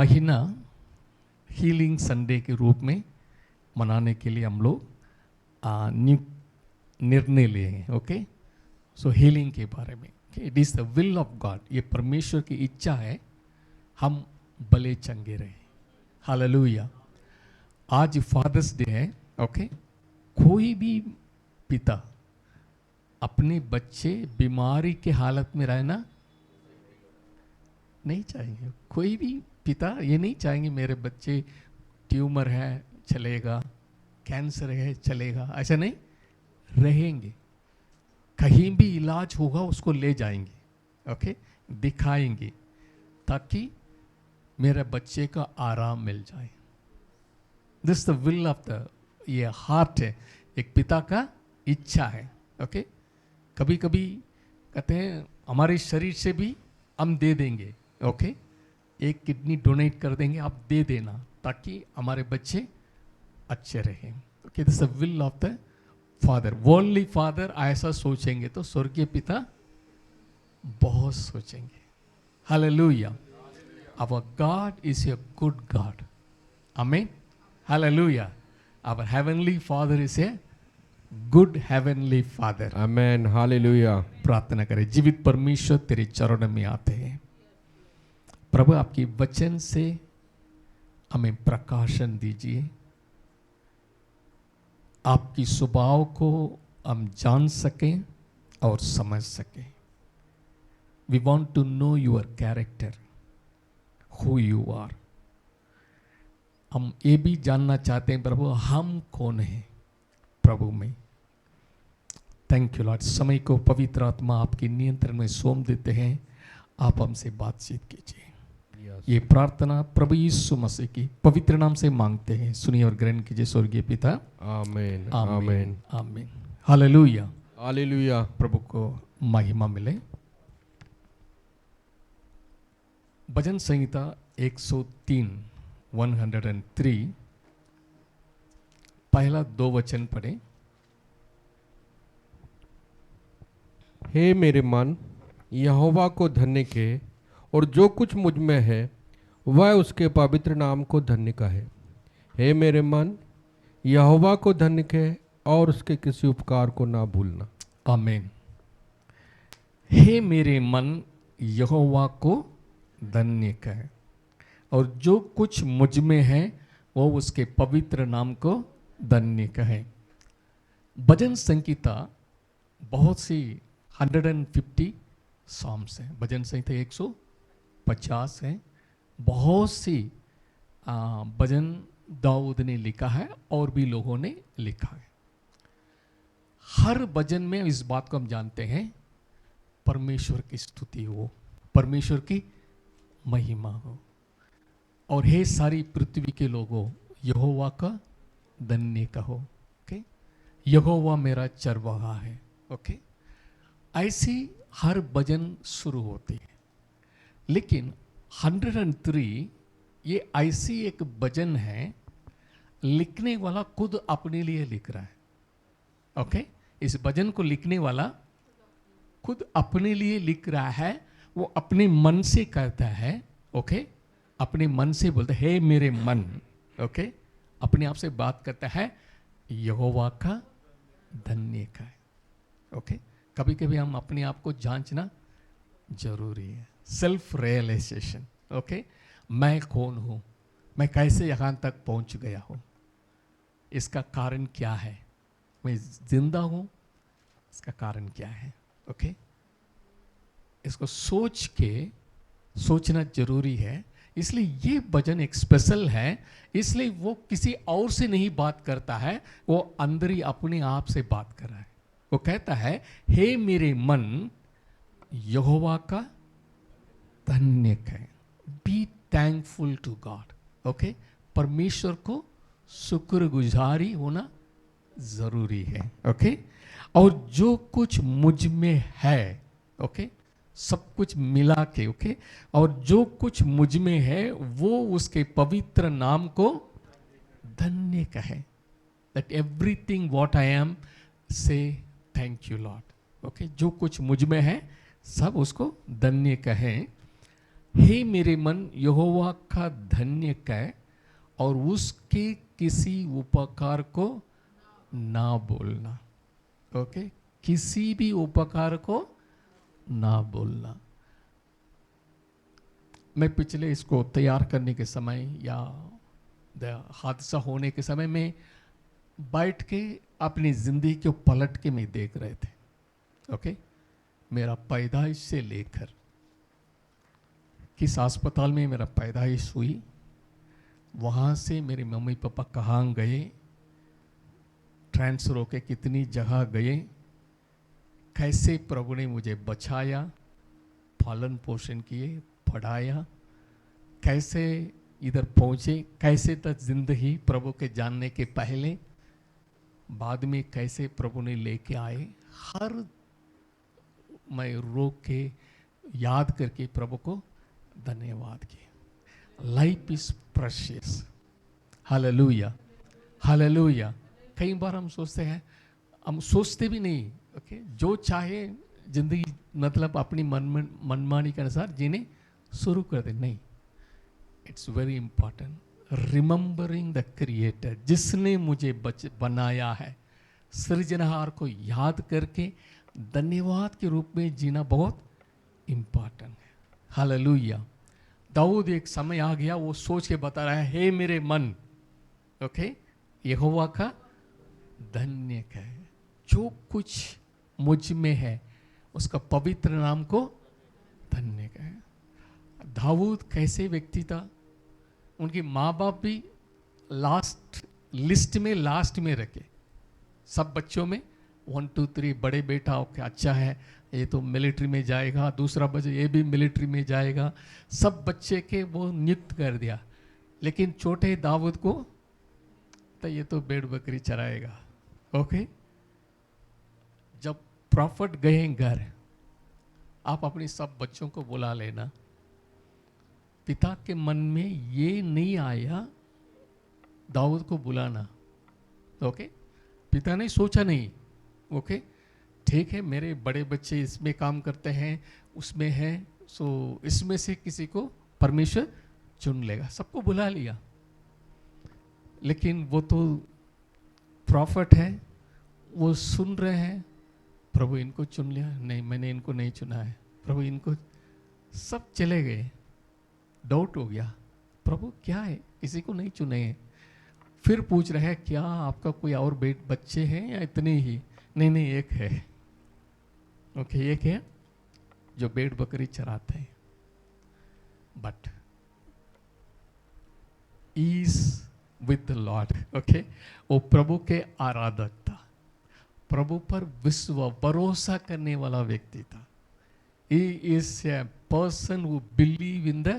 महीना healing Sunday के रूप में मनाने के लिए हम लोग निर्णय लिए हैं. ओके, सो हीलिंग के बारे में it is the will of God. ये परमेश्वर की इच्छा है हम भले चंगे रहे. हालेलुया. आज फादर्स डे है. ओके, कोई भी पिता अपने बच्चे बीमारी के हालत में रहना नहीं चाहेंगे. कोई भी पिता ये नहीं चाहेंगे मेरे बच्चे ट्यूमर है चलेगा, कैंसर है चलेगा, ऐसा नहीं रहेंगे. कहीं भी इलाज होगा उसको ले जाएंगे. ओके, दिखाएंगे ताकि मेरे बच्चे का आराम मिल जाए. This the will of the, ये हार्ट है, एक पिता का इच्छा है. ओके, कभी कभी कहते हैं हमारे शरीर से भी हम दे देंगे. ओके, एक किडनी डोनेट कर देंगे, आप दे देना ताकि हमारे बच्चे अच्छे रहें. Okay, this the will of the father. Worldly father ऐसा सोचेंगे तो स्वर्गीय पिता बहुत सोचेंगे. Hallelujah. Our God is a good God. आमीन. Hallelujah. Our heavenly father is a good heavenly father. Amen. Hallelujah. प्रार्थना करें. जीवित परमेश्वर तेरे चरणों में आते हैं. प्रभु आपकी वचन से हमें प्रकाशन दीजिए. आपकी स्वभाव को हम जान सकें और समझ सकें. We want to know your character, who you are. हम ये भी जानना चाहते हैं प्रभु हम कौन हैं प्रभु में. Thank you Lord. समय को पवित्र आत्मा आपके नियंत्रण में सौंप देते हैं. आप हमसे बातचीत कीजिए. ये प्रार्थना प्रभु यीशु मसीह की पवित्र नाम से मांगते हैं. सुनिए और ग्रहण कीजिए स्वर्गीय पिता. आमेन. आमीन. आमीन. हालेलुया. हालेलुया. प्रभु को महिमा मिले. भजन संहिता 103 103 पहला 2 वचन पढ़े. हे मेरे मन यहोवा को धन्य के, और जो कुछ मुझ में है वह उसके पवित्र नाम को धन्य कहे. हे मेरे मन यहोवा को धन्य के, और उसके किसी उपकार को ना भूलना. आमीन. हे मेरे मन यहोवा को धन्य कहे, और जो कुछ मुझ में है वो उसके पवित्र नाम को धन्य कहे. भजन संहिता बहुत सी 150 सॉम्स हैं. भजन संहिता 150 है. बहुत सी भजन दाऊद ने लिखा है और भी लोगों ने लिखा है. हर भजन में इस बात को हम जानते हैं परमेश्वर की स्तुति हो, परमेश्वर की महिमा हो. और हे सारी पृथ्वी के लोगों यहोवा का धन्य कहो. ओके, यहोवा मेरा चरवाहा है. ओके, ऐसी हर भजन शुरू होती है. लेकिन 103 ये ऐसी एक भजन है लिखने वाला खुद अपने लिए लिख रहा है. ओके, इस भजन को लिखने वाला खुद अपने लिए लिख रहा है. वो अपने मन से कहता है. ओके, अपने मन से बोलता है हे मेरे मन. ओके, अपने आप से बात करता है यहोवा का धन्य का है. ओके, कभी कभी हम अपने आप को जांचना जरूरी है. Self realisation. ओके, मैं कौन हूँ, मैं कैसे यहाँ तक पहुँच गया हूँ, इसका कारण क्या है, मैं जिंदा हूँ, इसका कारण क्या है. ओके, इसको सोचना जरूरी है. इसलिए ये भजन एक स्पेशल है. इसलिए वो किसी और से नहीं बात करता है, वो अंदर ही अपने आप से बात कर रहा है. वो कहता है हे मेरे मन यहोवा का धन्य है. Be thankful to God. Okay, परमेश्वर को शुक्रगुजारी होना जरूरी है. ओके, और जो कुछ मुझ में है. ओके, सब कुछ मिला के. ओके, और जो कुछ मुझ में है वो उसके पवित्र नाम को धन्य कहे. That everything what I M से थैंक यू लॉर्ड. ओके, जो कुछ मुझ में है सब उसको धन्य कहें. हे मेरे मन यहोवा का धन्य कह और उसके किसी उपकार को ना बोलना। ओके, किसी भी उपकार को ना बोलना। मैं पिछले इसको तैयार करने के समय या हादसा होने के समय में बैठ के अपनी जिंदगी को पलट के मैं देख रहे थे। ओके, मेरा पैदाइश से लेकर किस अस्पताल में मेरा पैदाइश हुई, वहाँ से मेरे मम्मी पापा कहाँ गए, ट्रांसफर होके कितनी जगह गए, कैसे प्रभु ने मुझे बचाया, पालन पोषण किए, पढ़ाया, कैसे इधर पहुँचे, कैसे तक जिंदगी प्रभु के जानने के पहले, बाद में कैसे प्रभु ने लेके आए, हर मैं रोक के याद करके प्रभु को धन्यवाद किया। Life is precious. Hallelujah, hallelujah. कई बार हम सोचते हैं, हम सोचते भी नहीं, ओके, जो चाहे जिंदगी मतलब अपनी मनमानी के अनुसार जीने शुरू कर दे। नहीं, it's very important remembering the creator, जिसने मुझे बनाया है, सृजनहार को याद करके धन्यवाद के रूप में जीना बहुत इंपॉर्टेंट है। हालेलुया। दाऊद एक समय आ गया, वो सोच के बता रहा है, हे मेरे मन, ओके, यहोवा का धन्य है, जो कुछ मुझ में है उसका पवित्र नाम को धन्य है। दाऊद कैसे व्यक्ति था, उनके माँ बाप भी लास्ट लिस्ट में लास्ट में रखे, सब बच्चों में 1 2 3, बड़े बेटा ओके अच्छा है, ये तो मिलिट्री में जाएगा, दूसरा बच्चा ये भी मिलिट्री में जाएगा, सब बच्चे के वो नियुक्त कर दिया। लेकिन छोटे दाऊद को तो ये तो भेड़ बकरी चराएगा। ओके, जब प्रॉफिट गए घर, आप अपने सब बच्चों को बुला लेना, पिता के मन में ये नहीं आया दाऊद को बुलाना। ओके, पिता ने सोचा नहीं, ओके ठीक है, मेरे बड़े बच्चे इसमें काम करते हैं, उसमें हैं, सो इसमें से किसी को परमेश्वर चुन लेगा, सबको बुला लिया। लेकिन वो तो प्रॉफिट है, वो सुन रहे हैं, प्रभु इनको चुन लिया, नहीं मैंने इनको नहीं चुना है, प्रभु इनको, सब चले गए। डाउट हो गया, प्रभु क्या है, किसी को नहीं चुने हैं। फिर पूछ रहे हैं, क्या आपका कोई और बच्चे हैं या इतने ही? नहीं नहीं, एक है। ओके, एक है जो भेड़ बकरी चराते हैं, but is with the Lord. Okay, वो प्रभु के आराधक था, प्रभु पर भरोसा करने वाला व्यक्ति था। He is a person who believe in the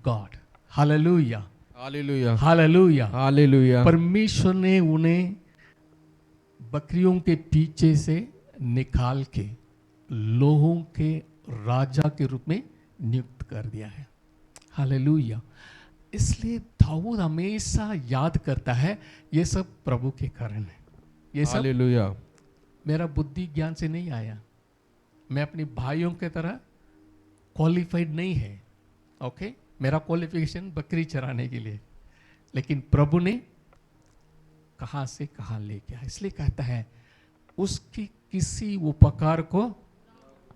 God. Hallelujah. Hallelujah, Hallelujah. Hallelujah. परमेश्वर ने उन्हें बकरियों के पीछे से निकाल के लोगों के राजा के रूप में नियुक्त कर दिया है। हालेलुया। इसलिए दाऊद हमेशा याद करता है, ये सब प्रभु के कारण है, ये सब हालेलुया। मेरा बुद्धि ज्ञान से नहीं आया, मैं अपनी भाइयों के तरह क्वालिफाइड नहीं है। ओके, मेरा क्वालिफिकेशन बकरी चराने के लिए, लेकिन प्रभु ने कहां से कहां लेके आया। इसलिए कहता है, उसकी किसी उपकार को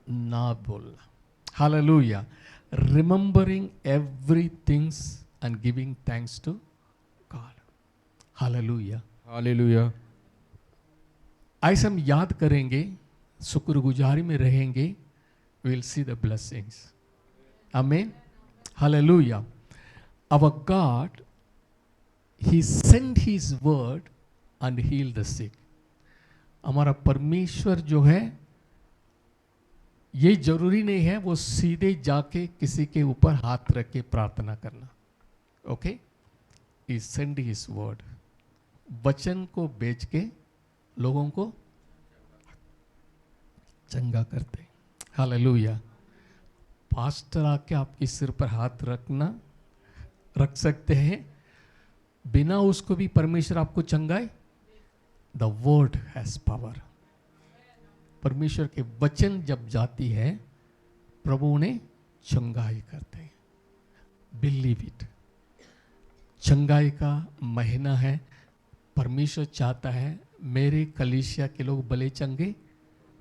ना बोलना। Hallelujah. Remembering everythings and giving thanks to God. Hallelujah, hallelujah. ऐसे हम याद करेंगे, शुक्रगुजारी में रहेंगे, we'll see the blessings. Amen. Hallelujah. Our God, He sent His word and healed the sick. हमारा परमेश्वर जो है, ये जरूरी नहीं है वो सीधे जाके किसी के ऊपर हाथ रख के प्रार्थना करना। Okay, He sent His word, वचन को बेच के लोगों को चंगा करते। हालेलुया। पास्टर आके आपके सिर पर हाथ रख सकते हैं, बिना उसको भी परमेश्वर आपको चंगाए। The word has power. परमेश्वर के वचन जब जाती है, प्रभु उन्हें चंगाई करते हैं। Believe it. चंगाई का महीना है। परमेश्वर चाहता है मेरे कलीसिया के लोग भले चंगे,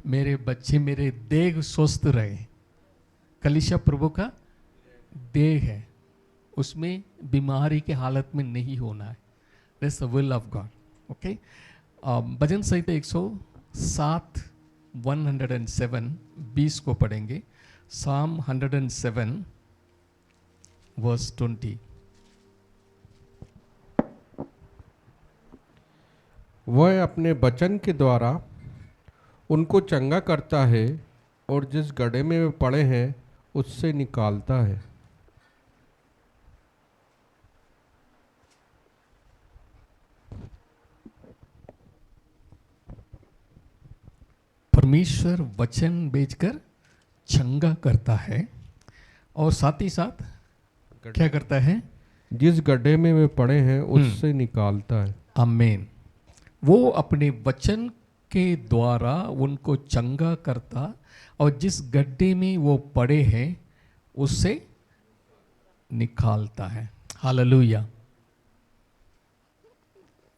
मेरे बच्चे, मेरे देह स्वस्थ रहे। कलीसिया प्रभु का देह है, उसमें बीमारी के हालत में नहीं होना है। That's the will of God. Okay. भजन संहिता 107 107 20 को पढ़ेंगे। Psalm 107 verse 20। वह अपने वचन के द्वारा उनको चंगा करता है और जिस गड्ढे में वे पड़े हैं उससे निकालता है। परमेश्वर वचन भेजकर चंगा करता है और साथ ही साथ क्या करता है? जिस गड्ढे में वे पड़े हैं उससे निकालता है। आमीन। वो अपने वचन के द्वारा उनको चंगा करता और जिस गड्ढे में वो पड़े हैं उससे निकालता है। हालेलुया।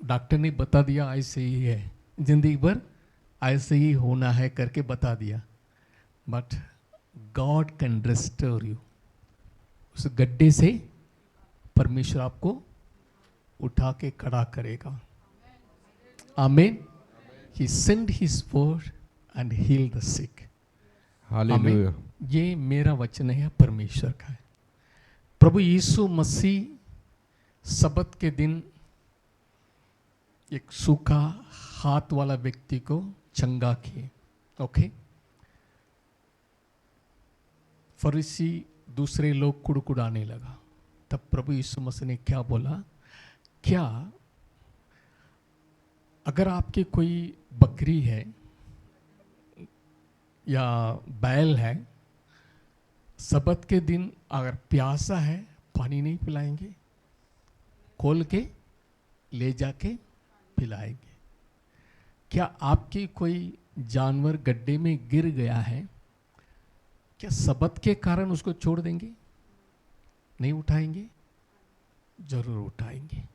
डॉक्टर ने बता दिया ऐसे ही है, जिंदगी भर ऐसे ही होना है करके बता दिया, but God can restore you. उस गड्ढे से परमेश्वर आपको उठा के खड़ा करेगा। आमीन। He sent his word and healed the sick। Hallelujah. ये मेरा वचन है, परमेश्वर का है। प्रभु यीशु मसीह सबत के दिन एक सूखा हाथ वाला व्यक्ति को चंगा किए। ओके। फरीसी दूसरे लोग कुड़कुड़ाने लगा, तब प्रभु यीशु मसीह ने क्या बोला? क्या अगर आपकी कोई बकरी है या बैल है, सबत के दिन अगर प्यासा है पानी नहीं पिलाएंगे? खोल के ले जाके पिलाएंगे। क्या आपकी कोई जानवर गड्ढे में गिर गया है, क्या सबत के कारण उसको छोड़ देंगे? नहीं उठाएंगे? जरूर उठाएंगे।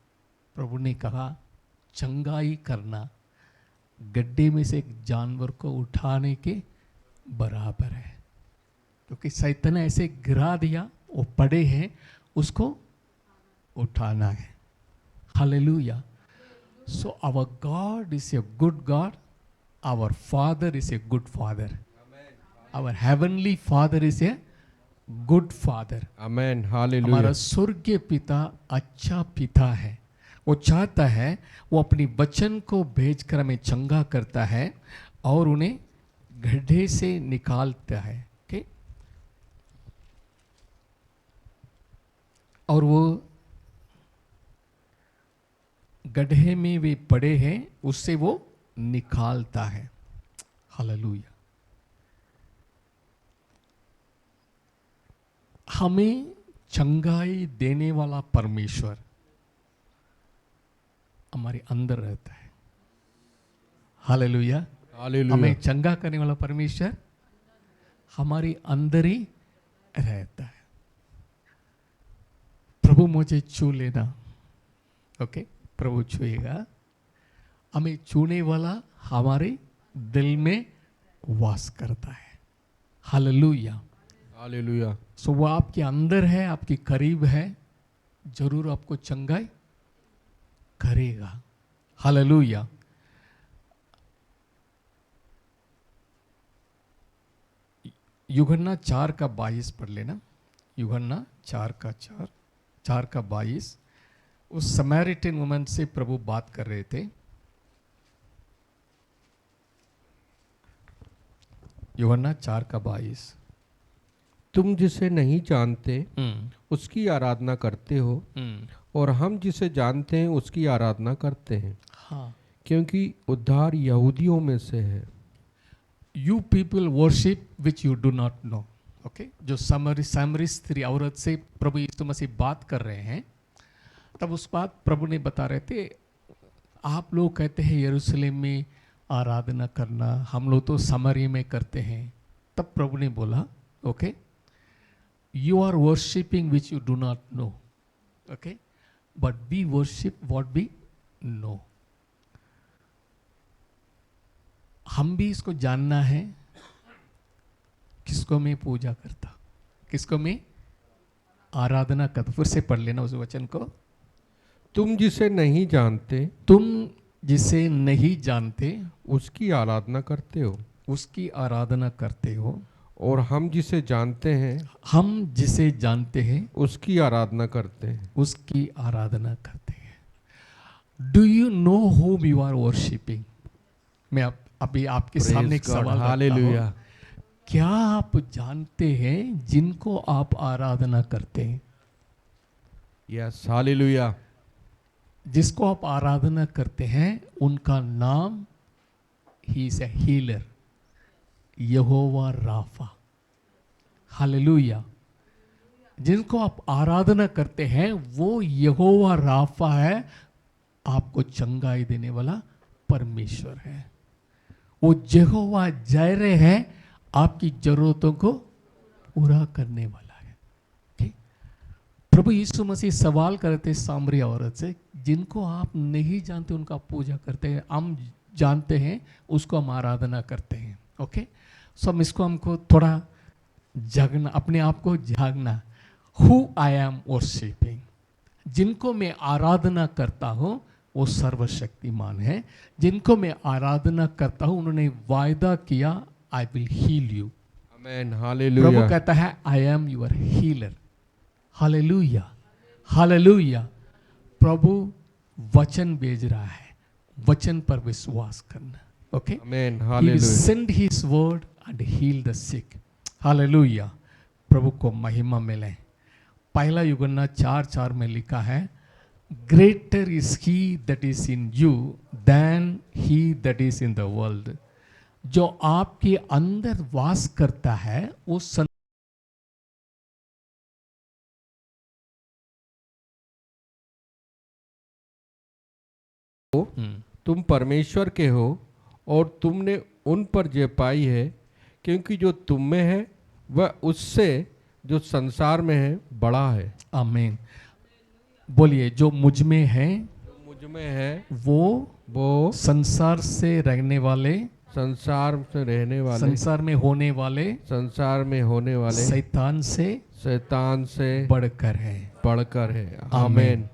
प्रभु ने कहा चंगाई करना गड्ढे में से एक जानवर को उठाने के बराबर है, क्योंकि शैतान ने ऐसे गिरा दिया, वो पड़े हैं, उसको उठाना है। Hallelujah. So our God is a good God, our father is a good father, our heavenly father is a good father. Amen. Hallelujah. हमारा स्वर्गीय पिता अच्छा पिता है। वो चाहता है, वो अपनी वचन को भेजकर हमें चंगा करता है और उन्हें गड्ढे से निकालता है। ओके। और वो गड्ढे में वे पड़े हैं, उससे वो निकालता है। हालेलुया। हमें चंगाई देने वाला परमेश्वर हमारे अंदर रहता है। हालेलुया। हालेलुया। हमें चंगा करने वाला परमेश्वर हमारे अंदर ही रहता है। प्रभु मुझे छू लेना। ओके। प्रभु छुएगा, हमें छूने वाला हमारे दिल में वास करता है। हालेलुया। हालेलुया। सो वो आपके अंदर है, आपके करीब है, जरूर आपको चंगाई करेगा। हालेलुया। यूहन्ना 4:22 पढ़ लेना। यूहन्ना 4:22। उस समैरिटन वुमन से प्रभु बात कर रहे थे। यूहन्ना 4:22। तुम जिसे नहीं जानते उसकी आराधना करते हो और हम जिसे जानते हैं उसकी आराधना करते हैं। हाँ। क्योंकि उद्धार यहूदियों में से है। You people worship which you do not know. Okay. जो सामरी स्त्री औरत से प्रभु यीशु मसीह बात कर रहे हैं, तब उस बात प्रभु ने बता रहे थे, आप लोग कहते हैं यरूशलेम में आराधना करना, हम लोग तो समरी में करते हैं। तब प्रभु ने बोला, okay, you are worshipping which you do not know. Okay? But we worship what we know. हम भी इसको जानना है, किसको मैं पूजा करता, किसको मैं आराधना करता. फिर से पढ़ लेना उस वचन को. तुम जिसे नहीं जानते, तुम जिसे नहीं जानते उसकी आराधना करते हो, उसकी आराधना करते हो, और हम जिसे जानते हैं, हम जिसे जानते हैं उसकी आराधना करते हैं. उसकी आराधना करते हैं. Do you know whom you are worshipping? मैं अभी आपके सामने एक सवाल रखता हालेलुया. हूं. क्या आप जानते हैं जिनको आप आराधना करते हैं? Yes, hallelujah. जिसको आप आराधना करते हैं उनका नाम ही इज ए हीलर, यहोवा राफा. हालेलुया. जिनको आप आराधना करते हैं वो यहोवा राफा है, आपको चंगाई देने वाला परमेश्वर है. वो यहोवा जायरे है, आपकी जरूरतों को पूरा करने वाला है. okay? प्रभु यीशु मसीह सवाल करते सामरी औरत से, जिनको आप नहीं जानते उनका पूजा करते हैं, हम जानते हैं उसको हम आराधना करते हैं. ओके, सो हम इसको हमको थोड़ा जागना, अपने आप को जागना. हु आई एम वर्शिपिंग, जिनको मैं आराधना करता हूँ वो सर्वशक्तिमान है. जिनको मैं आराधना करता हूँ उन्होंने वायदा किया, I will heal you. Amen, hallelujah. प्रभु कहता है I am your healer. Hallelujah, hallelujah. प्रभु वचन भेज रहा है, वचन पर विश्वास करना. Okay, amen, He will hallelujah. send his word and heal the sick. Hallelujah. प्रभु को महिमा मिले. पहला यूहन्ना 4:4 में लिखा है, greater is he that is in you then he that is in the world. जो आपके अंदर वास करता है वो तुम परमेश्वर के हो और तुमने उन पर जय पाई है, क्योंकि जो तुम में है वह उससे जो संसार में है बड़ा है. आमीन. बोलिए, जो मुझ में है जो मुझ में है वो संसार से रहने वाले, संसार में रहने वाले, संसार में होने वाले, संसार में होने वाले शैतान से बढ़कर है. बढ़कर है. आमीन. Amen,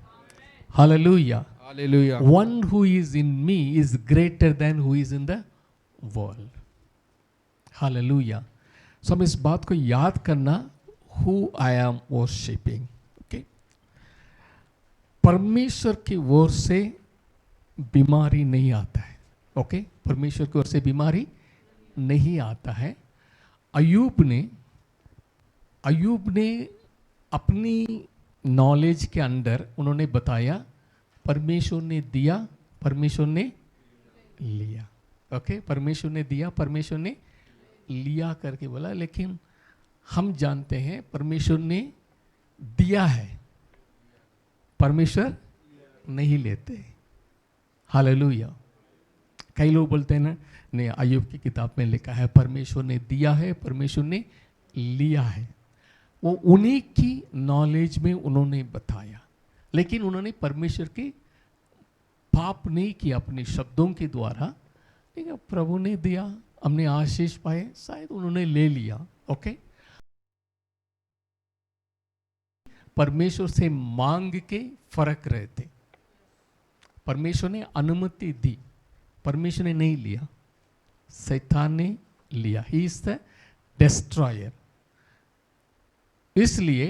hallelujah. Hallelujah. One who is in me is greater than who is in the world. Hallelujah. So हम इस बात को याद करना, who I am worshipping. Okay? परमेश्वर की ओर से बीमारी नहीं आता है. ओके, परमेश्वर की ओर से बीमारी नहीं आता है. अयूब ने अपनी नॉलेज के अंदर उन्होंने बताया, परमेश्वर ने दिया, परमेश्वर ने लिया. ओके, परमेश्वर ने दिया, परमेश्वर ने लिया करके बोला. लेकिन हम जानते हैं परमेश्वर ने दिया है, परमेश्वर नहीं लेते. हालेलुया. कई लोग बोलते हैं ना, नहीं, अय्यूब की किताब में लिखा है परमेश्वर ने दिया है, परमेश्वर ने लिया है. वो उन्हीं की नॉलेज में उन्होंने बताया, लेकिन उन्होंने परमेश्वर के पाप नहीं किया अपने शब्दों के द्वारा. ठीक है, प्रभु ने दिया, हमने आशीष पाए, शायद उन्होंने ले लिया. ओके, परमेश्वर से मांग के फर्क रहते. परमेश्वर ने अनुमति दी, परमेश्वर ने नहीं लिया, शैतान ने लिया. ही इज द डिस्ट्रॉयर. इसलिए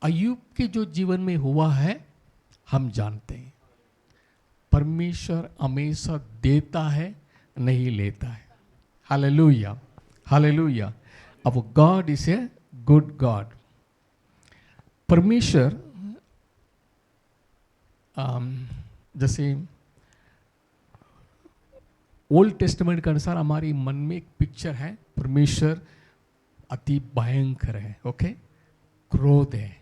अय्यूब के जो जीवन में हुआ है हम जानते हैं, परमेश्वर हमेशा देता है, नहीं लेता है. Hallelujah, hallelujah. अब God is a good God. परमेश्वर जैसे ओल्ड टेस्टमेंट के अनुसार हमारी मन में एक पिक्चर है, परमेश्वर अति भयंकर है. ओके, क्रोध है.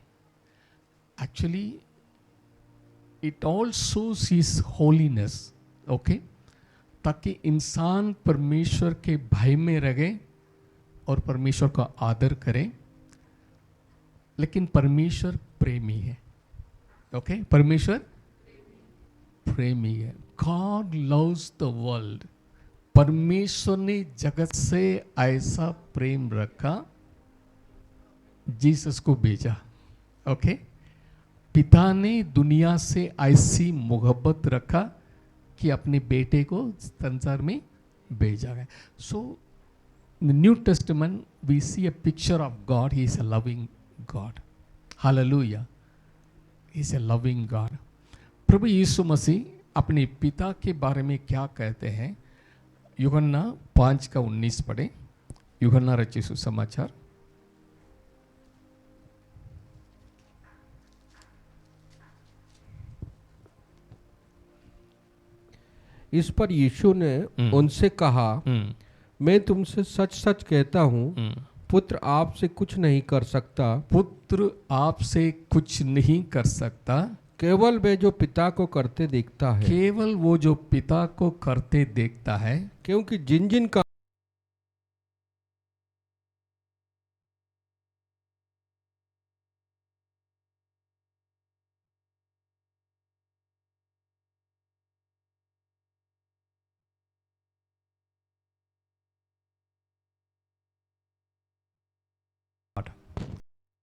Actually it all shows his holiness. Okay, ताकि इंसान परमेश्वर के भय में रहे और परमेश्वर का आदर करे. लेकिन परमेश्वर प्रेमी है. ओके, परमेश्वर प्रेमी है. God loves the world. परमेश्वर ने जगत से ऐसा प्रेम रखा, जीसस को भेजा. ओके, पिता ने दुनिया से ऐसी मोहब्बत रखा कि अपने बेटे को संसार में भेजा गया. सो in the New Testament we see a picture of God. He is a loving God. Hallelujah. He is a loving God. प्रभु यीशु मसीह अपने पिता के बारे में क्या कहते हैं? यूहन्ना 5:19 पढ़े. यूहन्ना रचित सुसमाचार. इस पर यीशु ने उनसे कहा, मैं तुमसे सच सच कहता हूँ, पुत्र आपसे कुछ नहीं कर सकता. पुत्र आपसे कुछ नहीं कर सकता. केवल वे जो पिता को करते देखता है. केवल वो जो पिता को करते देखता है. क्योंकि जिन जिन का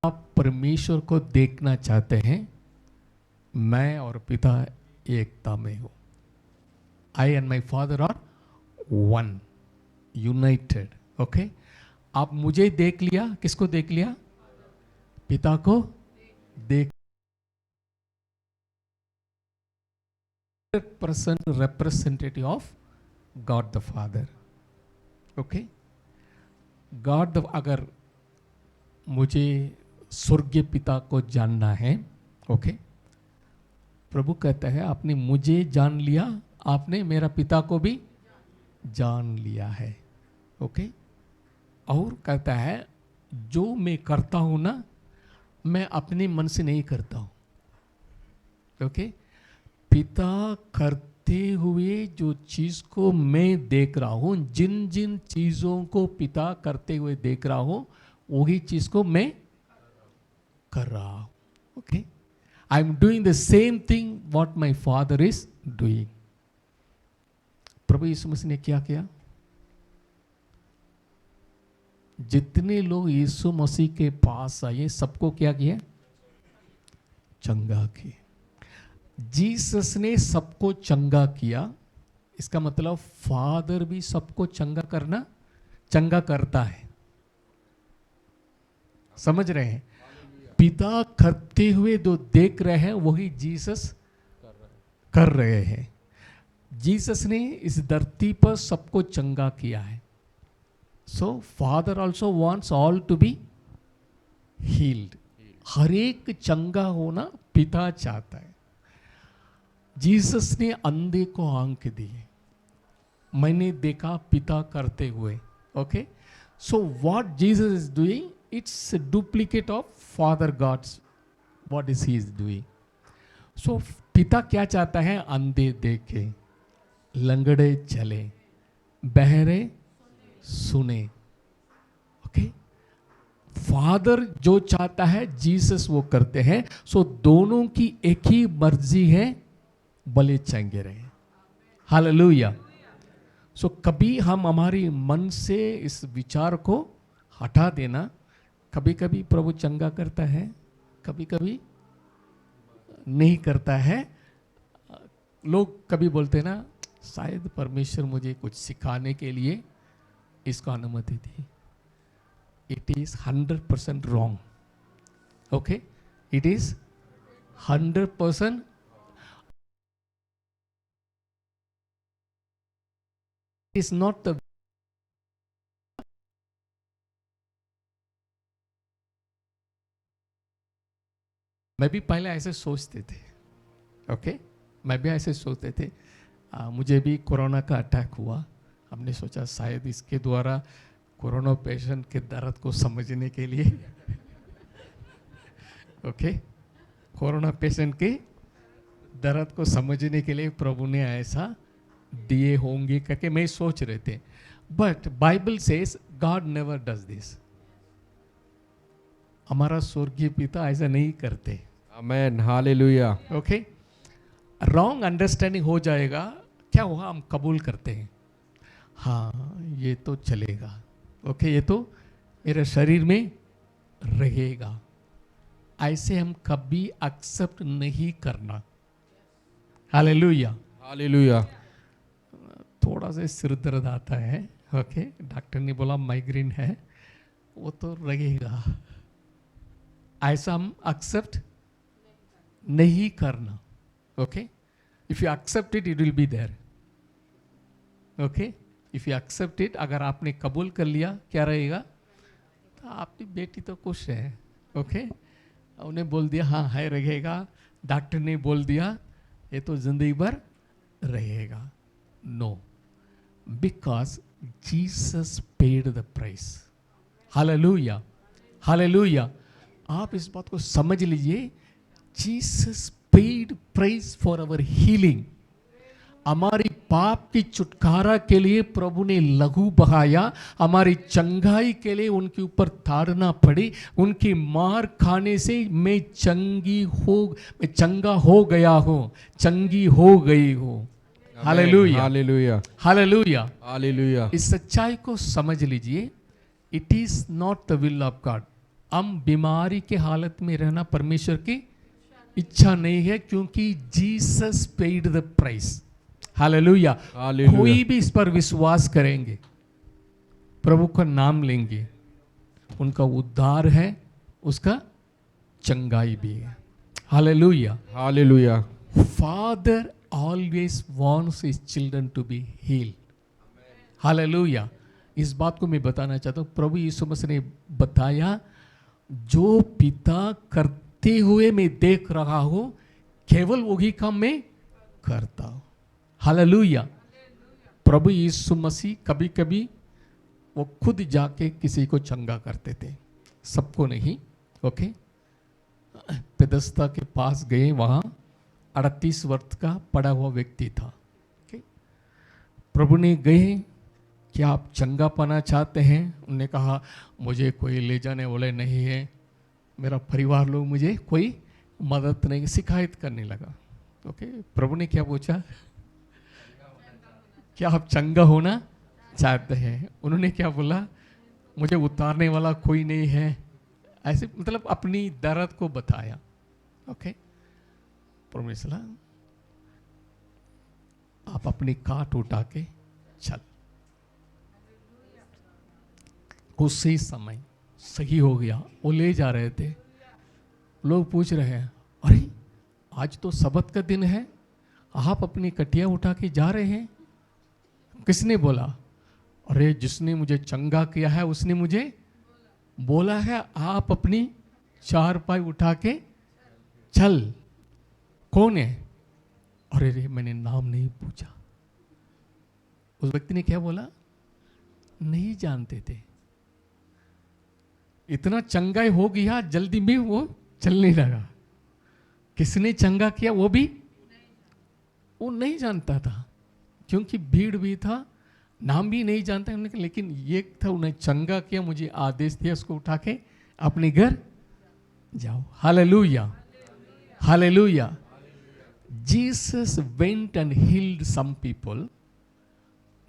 आप परमेश्वर को देखना चाहते हैं, मैं और पिता एकता में हो. I and my father are one, united. Okay, आप मुझे देख लिया. किसको देख लिया? पिता को देख. 100% representative of God the Father. Okay, God अगर मुझे स्वर्गीय पिता को जानना है, ओके, प्रभु कहता है आपने मुझे जान लिया, आपने मेरा पिता को भी जान लिया है. ओके, और कहता है जो मैं करता हूं ना, मैं अपने मन से नहीं करता हूं. ओके, पिता करते हुए जो चीज को मैं देख रहा हूं, जिन जिन चीजों को पिता करते हुए देख रहा हूं, वही चीज को मैं कर रहा हूं. Okay, I am doing the same thing what my father is doing. प्रभु यीशु मसीह ने क्या किया? जितने लोग यीशु मसीह के पास आए, सबको क्या किया? चंगा किया. जीसस ने सबको चंगा किया. इसका मतलब फादर भी सबको चंगा करता है. समझ रहे हैं? पिता करते हुए जो देख रहे हैं, वही जीसस कर रहे हैं. जीसस ने इस धरती पर सबको चंगा किया है. So father also wants all to be healed. हर एक चंगा होना पिता चाहता है. जीसस ने अंधे को आंख दी. मैंने देखा पिता करते हुए. Okay, so what Jesus is doing, it's a duplicate of Father God's what is he is doing. So पिता क्या चाहता है? अंधे देखे, लंगड़े चले, बहरे सुने. ओके, फादर जो चाहता है जीसस वो करते हैं. सो दोनों की एक ही मर्जी है, भले चंगे रहे. हालेलुया. सो कभी हम हमारी मन से इस विचार को हटा देना. कभी कभी प्रभु चंगा करता है, कभी कभी नहीं करता है. लोग कभी बोलते हैं ना, शायद परमेश्वर मुझे कुछ सिखाने के लिए इसको अनुमति दी. It is 100% wrong. Okay, it is 100% is not the मैं भी पहले ऐसे सोचते थे. ओके, मैं भी ऐसे सोचते थे. मुझे भी कोरोना का अटैक हुआ. हमने सोचा शायद इसके द्वारा कोरोना पेशेंट के दर्द को समझने के लिए ओके, कोरोना पेशेंट के दर्द को समझने के लिए प्रभु ने ऐसा दिए होंगे करके मैं सोच रहे थे. But Bible says God never does this. हमारा स्वर्गीय पिता ऐसा नहीं करते। आमेन, हालेलुया। ओके, रॉन्ग अंडरस्टैंडिंग हो जाएगा, क्या हुआ, हम कबूल करते हैं, हाँ ये तो चलेगा, ओके ये तो मेरे शरीर में रहेगा, ऐसे हम कभी एक्सेप्ट नहीं करना। हालेलुया। हालेलुया। थोड़ा सा सिर दर्द आता है, ओके, डॉक्टर ने बोला माइग्रेन है, वो तो रहेगा, ऐसा हम एक्सेप्ट नहीं करना। Okay, if you accept it, it will be there. Okay, if you accept it, अगर आपने कबूल कर लिया, क्या रहेगा, तो आपकी बेटी तो खुश है। ओके, उन्हें बोल दिया हाँ है रहेगा, डॉक्टर ने बोल दिया ये तो जिंदगी भर रहेगा। No, because Jesus paid the price. Hallelujah, hallelujah. आप इस बात को समझ लीजिए, Jesus paid price for our healing. हमारी पाप की छुटकारा के लिए प्रभु ने लहू बहाया, हमारी चंगाई के लिए उनके ऊपर ताड़ना पड़ी, उनकी मार खाने से मैं चंगा हो गया हूँ, चंगी हो गई हूँ। Hallelujah, hallelujah, hallelujah, hallelujah. इस सच्चाई को समझ लीजिए। It is not the will of God. हम बीमारी के हालत में रहना परमेश्वर की इच्छा नहीं है, क्योंकि Jesus paid the price. Hallelujah. Hallelujah. कोई भी इस पर विश्वास करेंगे, प्रभु का नाम लेंगे, उनका उद्धार है, उसका चंगाई भी है। Hallelujah, hallelujah. Father always wants his children to be healed. Hallelujah. इस बात को मैं बताना चाहता हूँ, प्रभु यीशु मसीह ने बताया, जो पिता करते हुए मैं देख रहा हूँ, केवल वही काम मैं करता हूँ। हालेलुया। प्रभु यीशु मसीह कभी कभी वो खुद जाके किसी को चंगा करते थे, सबको नहीं। ओके, बेथेस्दा के पास गए, वहाँ 38 वर्ष का पड़ा हुआ व्यक्ति था। ओके, प्रभु ने गए, क्या आप चंगा पाना चाहते हैं? उन्होंने कहा मुझे कोई ले जाने वाले नहीं है, मेरा परिवार लोग मुझे कोई मदद नहीं, शिकायत करने लगा। ओके, प्रभु ने क्या पूछा, क्या आप चंगा होना चाहते हैं? उन्होंने क्या बोला, मुझे उतारने वाला कोई नहीं है, ऐसे मतलब अपनी दर्द को बताया। ओके, प्रभु ने सलाह, आप अपनी काट उठा के चल। उसी समय सही हो गया, वो ले जा रहे थे, लोग पूछ रहे हैं, अरे आज तो सबत का दिन है, आप अपनी कटिया उठा के जा रहे हैं? किसने बोला? अरे जिसने मुझे चंगा किया है उसने मुझे बोला है आप अपनी चारपाई उठा के चल। कौन है? अरे रे मैंने नाम नहीं पूछा। उस व्यक्ति ने क्या बोला? नहीं जानते थे। इतना चंगाई हो गया, जल्दी में वो चलने लगा। किसने चंगा किया वो भी वो नहीं जानता था, क्योंकि भीड़ भी था, नाम भी नहीं जानता। लेकिन ये था, उन्हें चंगा किया, मुझे आदेश दिया उसको उठा के अपने घर जाओ। Hallelujah, hallelujah. Jesus went and healed some people,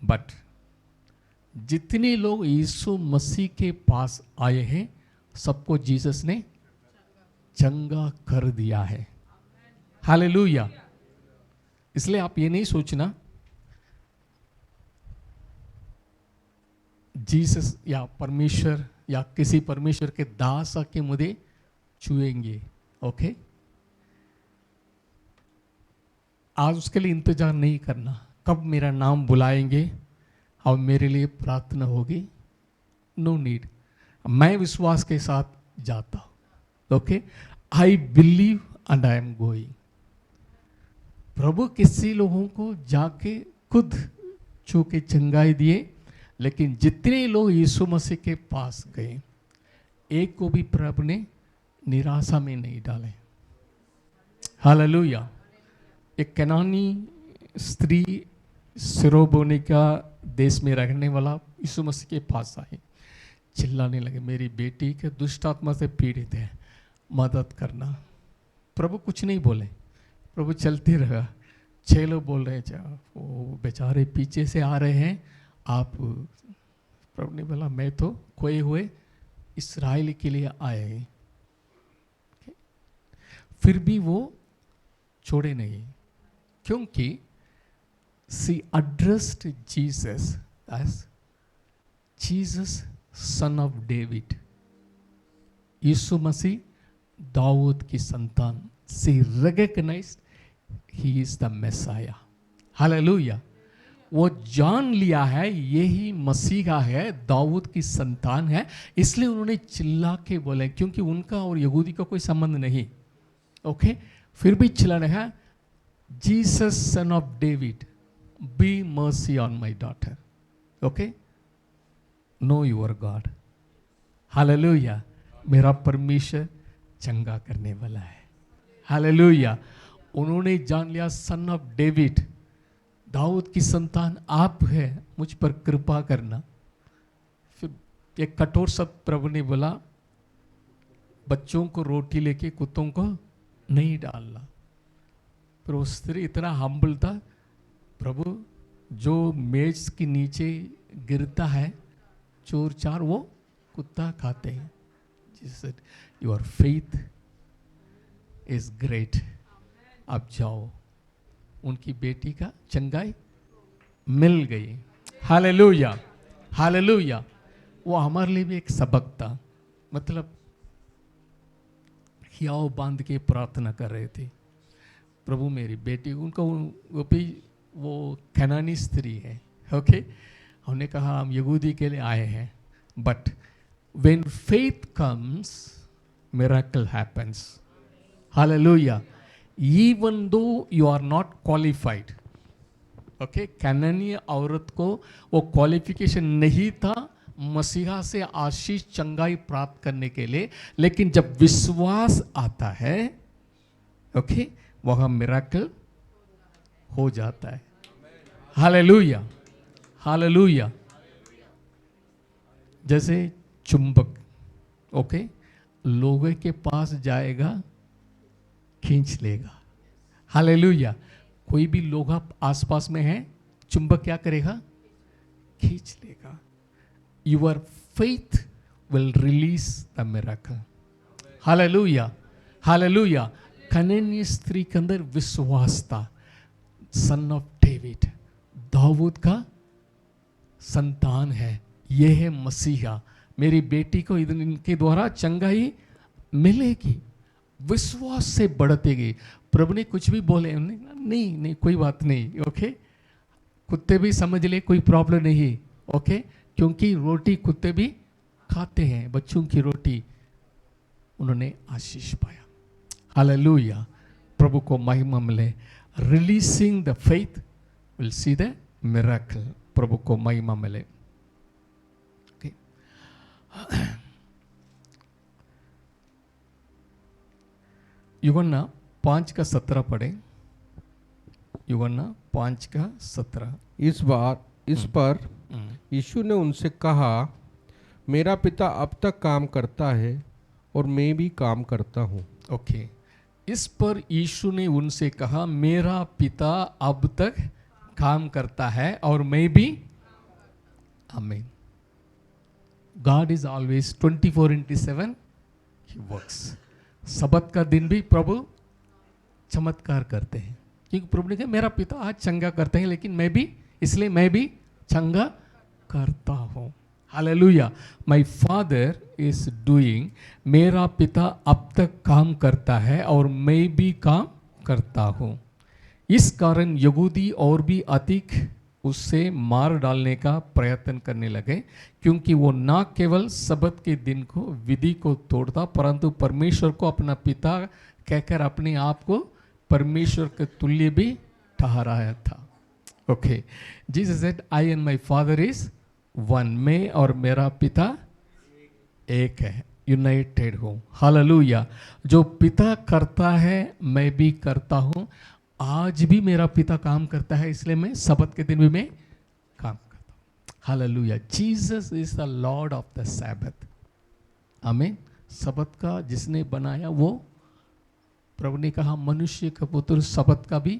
but जितने लोग यीशु मसीह के पास आए हैं, सबको जीसस ने चंगा कर दिया है। हालेलुया। इसलिए आप ये नहीं सोचना जीसस या परमेश्वर या किसी परमेश्वर के दास आके मुझे छुएंगे। ओके, आज उसके लिए इंतजार नहीं करना, कब मेरा नाम बुलाएंगे और मेरे लिए प्रार्थना होगी। नो नीड, मैं विश्वास के साथ जाता हूं। Okay, I believe and I am going. प्रभु किसी लोगों को जाके खुद छू के चंगाई दिए, लेकिन जितने लोग यीशु मसीह के पास गए, एक को भी प्रभु ने निराशा में नहीं डाले। हालेलुया। एक कनानी स्त्री सिरोबोनिका देश में रहने वाला यीशु मसीह के पास आए, चिल्लाने लगे, मेरी बेटी के दुष्ट आत्मा से पीड़ित है, मदद करना। प्रभु कुछ नहीं बोले, प्रभु चलते रहा। 6 लोग बोल रहे हैं, वो बेचारे पीछे से आ रहे हैं, आप। प्रभु ने बोला, मैं तो खोए हुए इस्राएल के लिए आए हैं। फिर भी वो छोड़े नहीं, क्योंकि she addressed Jesus as Jesus son of David. यीशु मसीह दाऊद की संतान। She recognised he is the Messiah. Hallelujah. वो जान लिया है यही मसीहा है, दाऊद की संतान है, इसलिए उन्होंने चिल्ला के बोले, क्योंकि उनका और यहूदी का कोई संबंध नहीं। ओके, फिर भी चिल्ला रहा है, Jesus son of David, be mercy on my daughter. Okay, know your God. Hallelujah. मेरा परमेश्वर चंगा करने वाला है। हालेलुया। उन्होंने जान लिया, सन ऑफ डेविड, दाऊद की संतान आप है, मुझ पर कृपा करना। फिर एक कठोर शब्द प्रभु ने बोला, बच्चों को रोटी लेके कुत्तों को नहीं डालना। पर वो स्त्री इतना हम्बल था, प्रभु जो मेज के नीचे गिरता है चोर चार, वो कुत्ता खाते हैं। Jesus, your faith is great। अब जाओ। उनकी बेटी का चंगाई मिल गई। Hallelujah, hallelujah. वो हमारे लिए भी एक सबक था। मतलब हियाव बांध के प्रार्थना कर रहे थे, प्रभु मेरी बेटी, उनका वो भी वो कनानी स्त्री है। ओके, हमने कहा हम यहूदी के लिए आए हैं, but when faith comes, miracle happens। Hallelujah। Even though you are not qualified। Okay, कनानी औरत को वो क्वालिफिकेशन नहीं था मसीहा से आशीष चंगाई प्राप्त करने के लिए, लेकिन जब विश्वास आता है, ओके, वहाँ मिराकल हो जाता है। Hallelujah, hallelujah. जैसे चुंबक, ओके, लोहे के पास जाएगा, खींच लेगा। हालेलुया। कोई भी लोहा आसपास में है, चुंबक क्या करेगा? खींच लेगा। Your faith will release the miracle. Hallelujah, hallelujah. कनानी स्त्री के अंदर विश्वास था। सन ऑफ डेविड, दाऊद का संतान है, यह है मसीहा। मेरी बेटी को इनके द्वारा चंगाई मिलेगी। विश्वास से बढ़ते गए। प्रभु ने कुछ भी बोले, नहीं नहीं कोई बात नहीं, ओके, कुत्ते भी समझ ले, कोई प्रॉब्लम नहीं, ओके, क्योंकि रोटी कुत्ते भी खाते हैं, बच्चों की रोटी। उन्होंने आशीष पाया। हालेलुया। प्रभु को महिमा मिले। Releasing the faith will see the miracle. प्रभु को महिमा मिले। यूहन्ना 5:17 पढ़े। यूहन्ना 5:17। इस पर यीशु ने उनसे कहा, मेरा पिता अब तक काम करता है और मैं भी काम करता हूँ। ओके, इस पर यीशु ने उनसे कहा, मेरा पिता अब तक काम करता है और मैं भी। आमीन। God is always 24/7 He works। सबत का दिन भी प्रभु चमत्कार करते हैं, क्योंकि प्रभु ने कहा मेरा पिता आज चंगा करते हैं, लेकिन मैं भी, इसलिए मैं भी चंगा करता हूँ। Hallelujah. My father is doing, मेरा पिता अब तक काम करता है और मैं भी काम करता हूँ। इस कारण यहूदी और भी अधिक उससे मार डालने का प्रयत्न करने लगे, क्योंकि वो न केवल सबत के दिन को विधि को तोड़ता, परंतु परमेश्वर को अपना पिता कहकर अपने आप को परमेश्वर के तुल्य भी ठहराया था। Okay, Jesus said, I and my father is one. मैं और मेरा पिता एक है, यूनाइटेड हूँ। हालेलुया। जो पिता करता है मैं भी करता हूँ। आज भी मेरा पिता काम करता है, इसलिए मैं सबत के दिन भी मैं काम करता हूँ। Hallelujah. Jesus is the Lord of the Sabbath. आमीन। सबत का जिसने बनाया वो, प्रभु ने कहा मनुष्य का पुत्र सबत का भी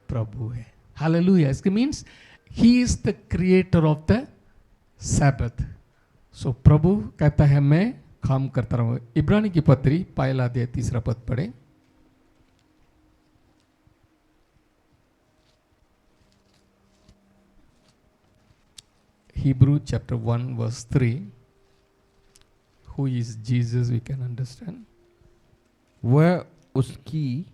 प्रभु है। हालेलुया। इसके means he is the creator of the Sabbath. So प्रभु कहता है मैं काम करता रहूं। इब्रानी की पत्री पहला अध्याय 3 पद पढ़े। Hebrew chapter 1 verse 3. Who is Jesus? We can understand. वह उसकी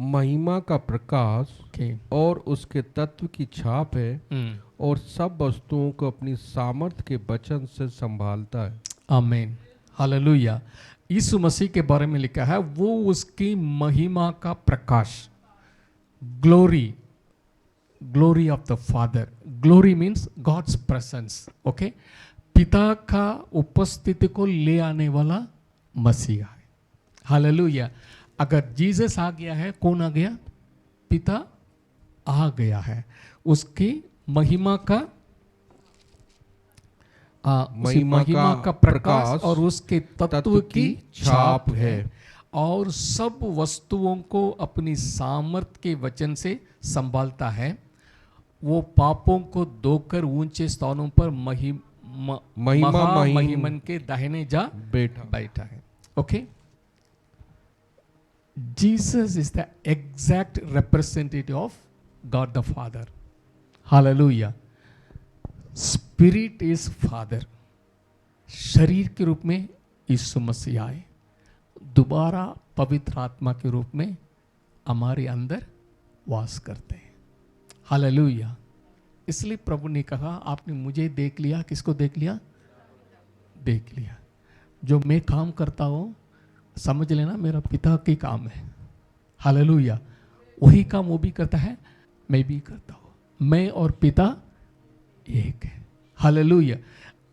महिमा का प्रकाश Okay. और उसके तत्व की छाप है और सब वस्तुओं को अपनी सामर्थ्य के वचन से संभालता है। आमीन। हालेलुया। यीशु मसीह के बारे में लिखा है वो उसकी महिमा का प्रकाश, glory, glory of the father. Glory means God's presence. Okay, पिता का उपस्थिति को ले आने वाला मसीहा है। हालेलुया। अगर जीसस आ गया है, कौन आ गया? पिता आ गया है। उसकी महिमा का महिमा का प्रकाश और उसके तत्व की छाप है और सब वस्तुओं को अपनी सामर्थ के वचन से संभालता है। वो पापों को धोकर ऊंचे स्थानों पर महिमन के दाहिने जा बैठा है। Okay, Jesus is the exact representative of God the father. Hallelujah. Spirit is father. शरीर के रूप में यीशु मसीह आए, दोबारा पवित्र आत्मा के रूप में हमारे अंदर वास करते हैं। हालेलुया। इसलिए प्रभु ने कहा आपने मुझे देख लिया। किसको देख लिया? देख लिया। जो मैं काम करता हूं समझ लेना मेरा पिता के काम है। हालेलुया। वही काम वो भी करता है, मैं भी करता हूं। मैं और पिता एक है। Hallelujah.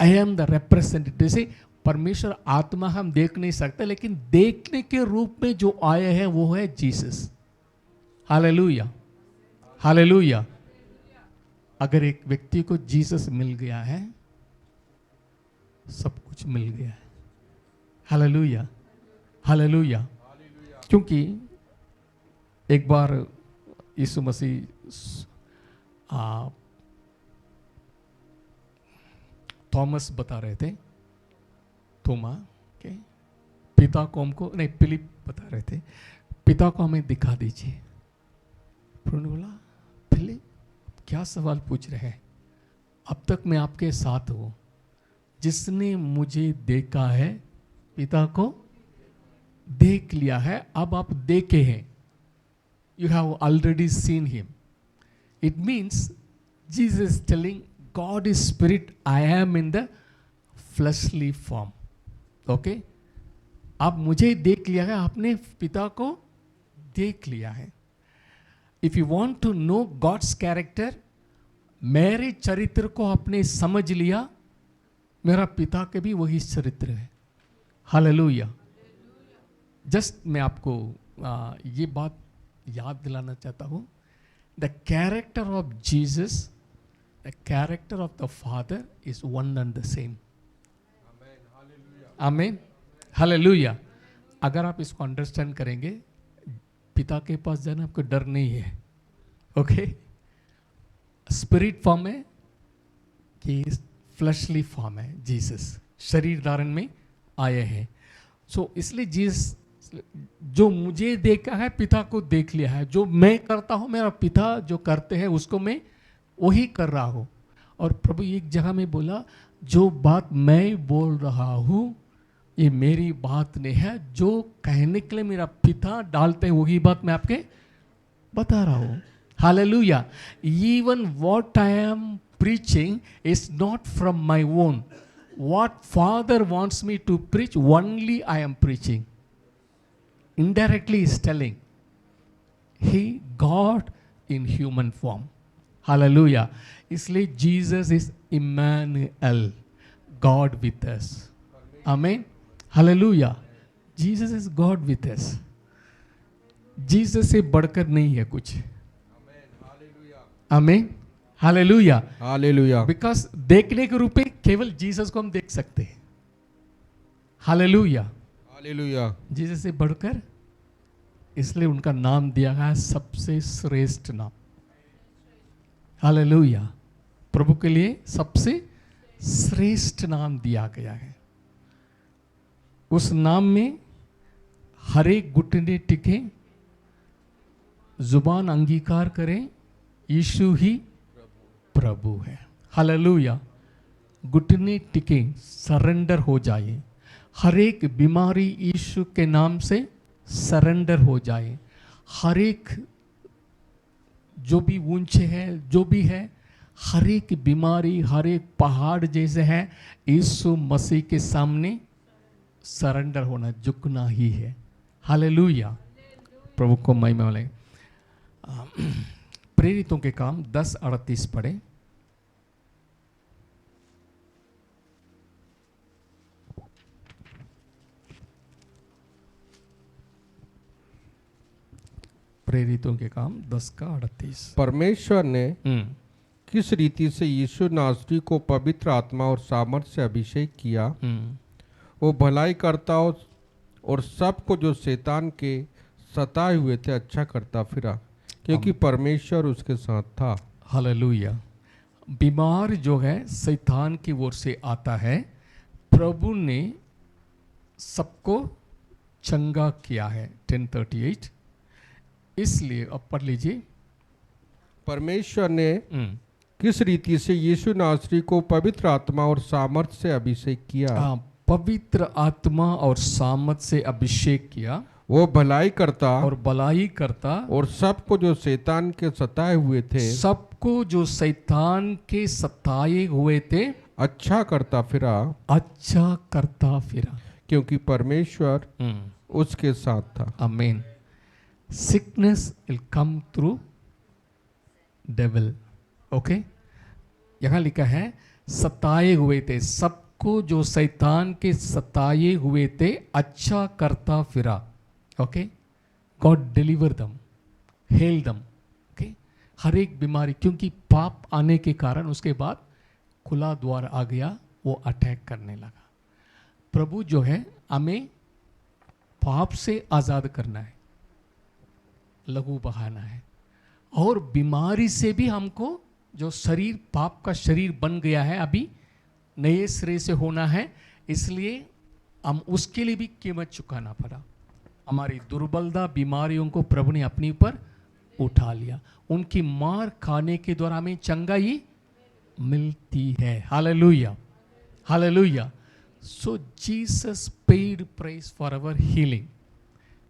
I am the representative. से परमेश्वर आत्मा हम देख नहीं सकते, लेकिन देखने के रूप में जो आए हैं वो है जीसस। हालेलुया। हालेलुया। अगर एक व्यक्ति को जीसस मिल गया है, सब कुछ मिल गया है। हालेलुया। हालेलुया। क्योंकि एक बार यीशु मसीह थॉमस बता रहे थे, थोमा के पिता को हमको, नहीं फिलिप बता रहे थे पिता को हमें दिखा दीजिए। उन्होंने बोला फिलिप क्या सवाल पूछ रहे हैं? अब तक मैं आपके साथ हूं, जिसने मुझे देखा है पिता को देख लिया है। अब आप देखे हैं, you have already seen him. It means Jesus telling God is spirit, I am in the fleshly form. Okay? आप मुझे देख लिया है, आपने पिता को देख लिया है। If you want to know God's character, मेरे चरित्र को आपने समझ लिया, मेरा पिता के भी वही चरित्र है। हालेलुया। जस्ट मैं आपको ये बात याद दिलाना चाहता हूँ। The character of Jesus, the character of the Father is one and the same. Amen. Hallelujah. अगर आप इसको अंडरस्टैंड करेंगे, पिता के पास जाना आपको डर नहीं है। ओके, स्पिरिट फॉर्म है कि फ्लैशली फॉर्म है। जीसस शरीर धारण में आए हैं। सो इसलिए जीसस जो मुझे देखा है पिता को देख लिया है। जो मैं करता हूं मेरा पिता जो करते हैं उसको मैं वही कर रहा हूं। और प्रभु एक जगह में बोला जो बात मैं बोल रहा हूं ये मेरी बात नहीं है, जो कहने के लिए मेरा पिता डालते हैं वही बात मैं आपके बता रहा हूं। Hallelujah. Even what I am preaching is not from my own. What father wants me to preach only I am preaching. Indirectly is telling he God in human form. Hallelujah. इसलिए Jesus is Emmanuel, God with us. आमीन। Hallelujah. Jesus is God with us. Jesus से बढ़कर नहीं है कुछ। आमीन। Hallelujah. Hallelujah. Because देखने के रूप में केवल जीसस को हम देख सकते हैं। हालेलुया। हालेलुया। जीसस से बढ़कर, इसलिए उनका नाम दिया गया है सबसे श्रेष्ठ नाम। हालेलुया। प्रभु के लिए सबसे श्रेष्ठ नाम दिया गया है। उस नाम में हर एक घुटने टिके, जुबान अंगीकार करें यीशु ही प्रभु है। हालेलुया। घुटने टिके, सरेंडर हो जाए, हर एक बीमारी यीशु के नाम से सरेंडर हो जाए। हर एक जो भी ऊंचे है, जो भी है, हर एक बीमारी, हर एक पहाड़ जैसे है, यीशु मसीह के सामने सरेंडर होना, झुकना ही है। हालेलुया। प्रभु को महिमा मिले। प्रेरितों के काम 10:38 पढ़े। प्रेरितों के काम 10:38। परमेश्वर ने किस रीति से यीशु नासरी को पवित्र आत्मा और सामर्थ से अभिषेक किया, वो भलाई करता और सबको जो शैतान के सताए हुए थे अच्छा करता फिरा, क्योंकि परमेश्वर उसके साथ था। हालेलुया। बीमार जो है शैतान की ओर से आता है, प्रभु ने सबको चंगा किया है। 10:38। इसलिए अब पढ़ लीजिए। परमेश्वर ने किस रीति से यीशु नासरी को पवित्र आत्मा और सामर्थ से अभिषेक किया, पवित्र आत्मा और सामर्थ से अभिषेक किया, वो भलाई करता और भलाई करता, और सबको जो शैतान के सताए हुए थे, सबको जो शैतान के सताए हुए थे अच्छा करता फिरा, अच्छा करता फिरा, क्योंकि परमेश्वर उसके साथ था। आमीन। Sickness will come through devil. Okay, यहां लिखा है सताए हुए थे, सबको जो शैतान के सताए हुए थे अच्छा करता फिरा। ओके, गॉड डिलीवर दम, हेल दम। ओके, हर एक बीमारी, क्योंकि पाप आने के कारण उसके बाद खुला द्वार आ गया, वो अटैक करने लगा। प्रभु जो है हमें पाप से आजाद करना है, लहू बहाना है, और बीमारी से भी हमको, जो शरीर पाप का शरीर बन गया है, अभी नए सिरे से होना है। इसलिए हम उसके लिए भी कीमत चुकाना पड़ा। हमारी दुर्बलता, बीमारियों को प्रभु ने अपने ऊपर उठा लिया। उनकी मार खाने के द्वारा हमें चंगाई मिलती है। Hallelujah, hallelujah. So Jesus paid price for our healing.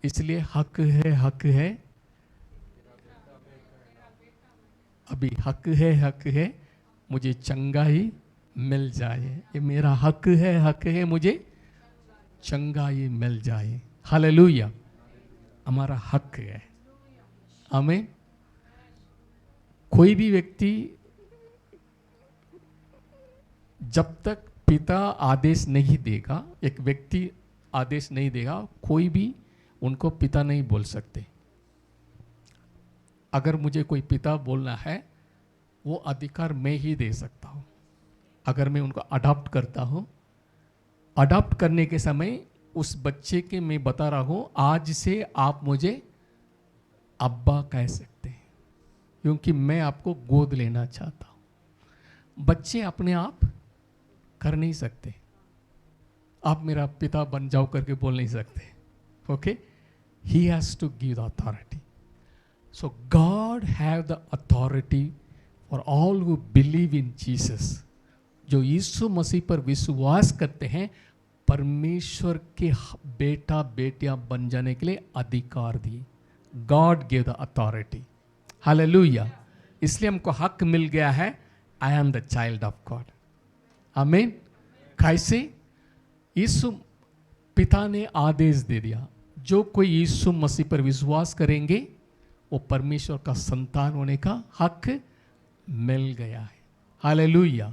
इसलिए हक है, हक है, अभी हक है मुझे चंगाई मिल जाए। ये मेरा हक है मुझे चंगाई मिल जाए। हालेलुया, हमारा हक है। आमीन। कोई भी व्यक्ति जब तक पिता आदेश नहीं देगा, एक व्यक्ति आदेश नहीं देगा, कोई भी उनको पिता नहीं बोल सकते। अगर मुझे कोई पिता बोलना है, वो अधिकार मैं ही दे सकता हूँ। अगर मैं उनको अडॉप्ट करता हूँ, अडॉप्ट करने के समय उस बच्चे के मैं बता रहा हूँ, आज से आप मुझे अब्बा कह सकते हैं, क्योंकि मैं आपको गोद लेना चाहता हूँ। बच्चे अपने आप कर नहीं सकते, आप मेरा पिता बन जाओ करके बोल नहीं सकते। Okay, he has to give the authority. So God have the authority for all who believe in Jesus. जो यीशु मसीह पर विश्वास करते हैं, परमेश्वर के बेटा बेटियां बन जाने के लिए अधिकार दिए। God gave the authority. Hallelujah. इसलिए हमको हक मिल गया है, I am the child of God. आमीन। कैसे? यीशु पिता ने आदेश दे दिया, जो कोई यीशु मसीह पर विश्वास करेंगे वो परमेश्वर का संतान होने का हक मिल गया है। हालेलुया।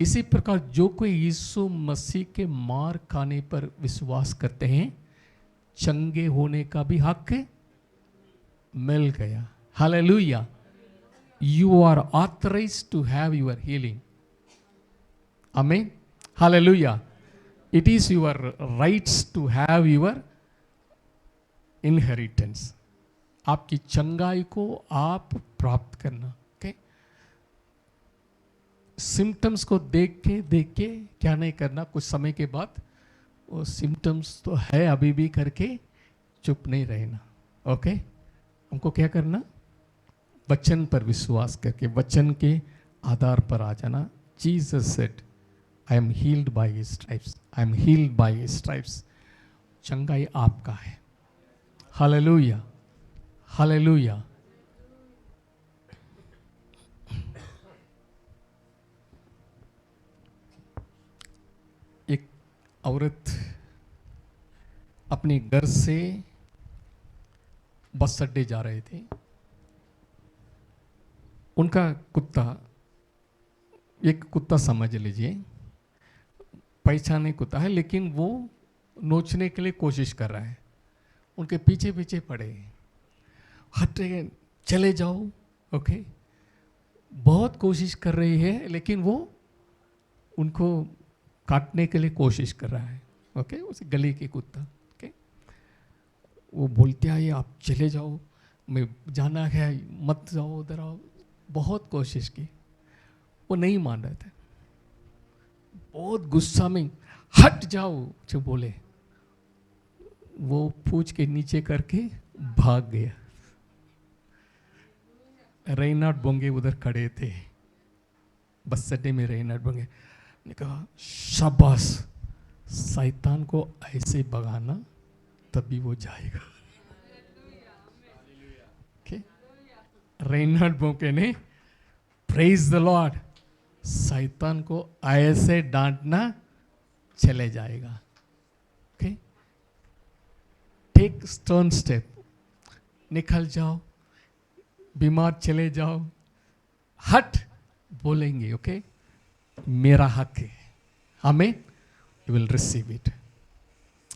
इसी प्रकार जो कोई यीशु मसीह के मार खाने पर विश्वास करते हैं, चंगे होने का भी हक मिल गया। Hallelujah. you are authorized to have your healing. Amen. Hallelujah. It is your rights to have your inheritance. आपकी चंगाई को आप प्राप्त करना. ओके. सिम्टम्स को देख के क्या नहीं करना, कुछ समय के बाद वो सिम्टम्स तो है अभी भी करके चुप नहीं रहना. ओके. हमको क्या करना, वचन पर विश्वास करके वचन के आधार पर आ जाना. Jesus said, I am heeled bye his stripes, I am heeled bye his stripes. चंगाई आपका है. Hallelujah, hallelujah. एक औरत अपने घर से बस अड्डे जा रहे थे. उनका कुत्ता, एक कुत्ता समझ लीजिए, पहचाने कुत्ता है, लेकिन वो नोचने के लिए कोशिश कर रहा है. उनके पीछे पीछे पड़े, हटे, चले जाओ. ओके. बहुत कोशिश कर रही है, लेकिन वो उनको काटने के लिए कोशिश कर रहा है. ओके. उस गली के कुत्ता. ओके. वो बोलते आए, आप चले जाओ, मैं जाना है, मत जाओ, उधर आओ. बहुत कोशिश की, वो नहीं मान रहे थे. बहुत गुस्सा में, हट जाओ जो बोले, वो पूछ के नीचे करके भाग गया. रेनाड बोंगे उधर खड़े थे बस अड्डे में. रेनाड बोंगे ने कहा, शाबाश, शैतान को ऐसे भगाना तभी वो जाएगा. रेनाड बोंगे ने, प्रेज द लॉर्ड, शैतान को ऐसे डांटना चले जाएगा. ओके. टेक स्टर्न स्टेप, निकल जाओ, बीमार चले जाओ, हट बोलेंगे. ओके. मेरा हक है. आमीन. You will receive it.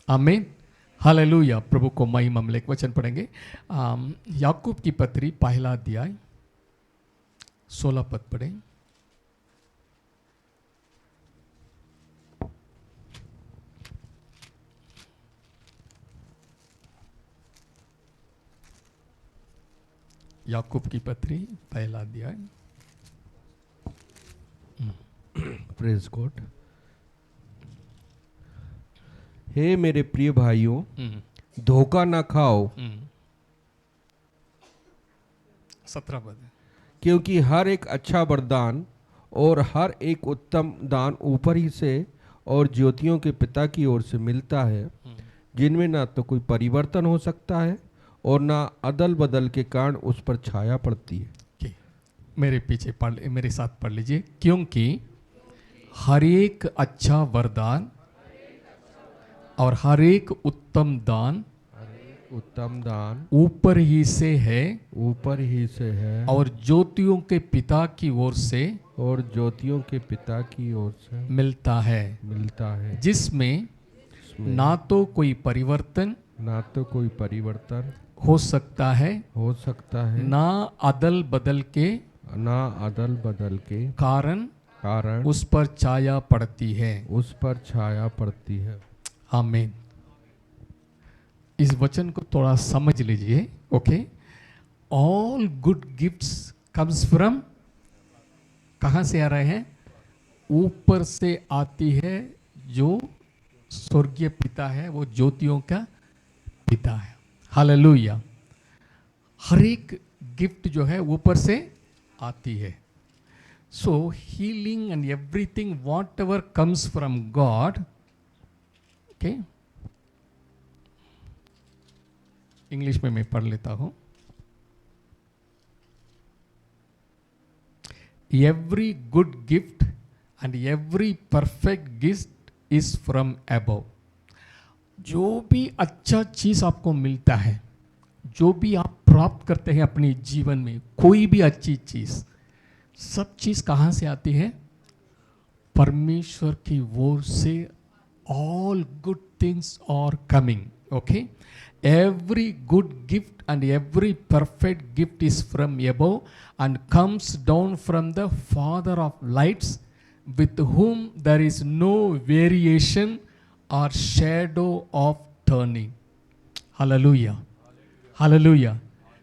आमीन. हालेलुया. प्रभु को महिमा मिले. एक वचन पढ़ेंगे, याकूब की पत्री पहला अध्याय 16 पद पढ़ें. याकूब की पत्री पहला अध्याय. Praise God. हे मेरे प्रिय भाइयों, धोखा ना खाओ. 17 पद. क्योंकि हर एक अच्छा वरदान और हर एक उत्तम दान ऊपर ही से और ज्योतियों के पिता की ओर से मिलता है, जिनमें ना तो कोई परिवर्तन हो सकता है और ना अदल बदल के कारण उस पर छाया पड़ती है. मेरे पीछे मेरे साथ पढ़ लीजिए. क्योंकि हर एक अच्छा वरदान और हर एक उत्तम दान ऊपर ही से है और ज्योतियों के पिता की ओर से मिलता है, जिसमें ना तो कोई परिवर्तन हो सकता है ना अदल बदल के कारण उस पर छाया पड़ती है. आमीन. इस वचन को थोड़ा समझ लीजिए. Okay. All good gifts comes from, कहाँ से आ रहे हैं? ऊपर से आती है. जो स्वर्गीय पिता है वो ज्योतियों का पिता है. हालेलुया. हर एक गिफ्ट जो है ऊपर से आती है. सो healing and everything what ever comes from God. Okay. English में मैं पढ़ लेता हूं. Every good gift and every perfect gift is from above. जो भी अच्छा चीज आपको मिलता है, जो भी आप प्राप्त करते हैं अपने जीवन में, कोई भी अच्छी चीज, सब चीज कहां से आती है? परमेश्वर की ओर से. All good things are coming Okay, every good gift and every perfect gift is from above and comes down from the Father of lights, with whom there is no variation or shadow of turning. Hallelujah. Hallelujah.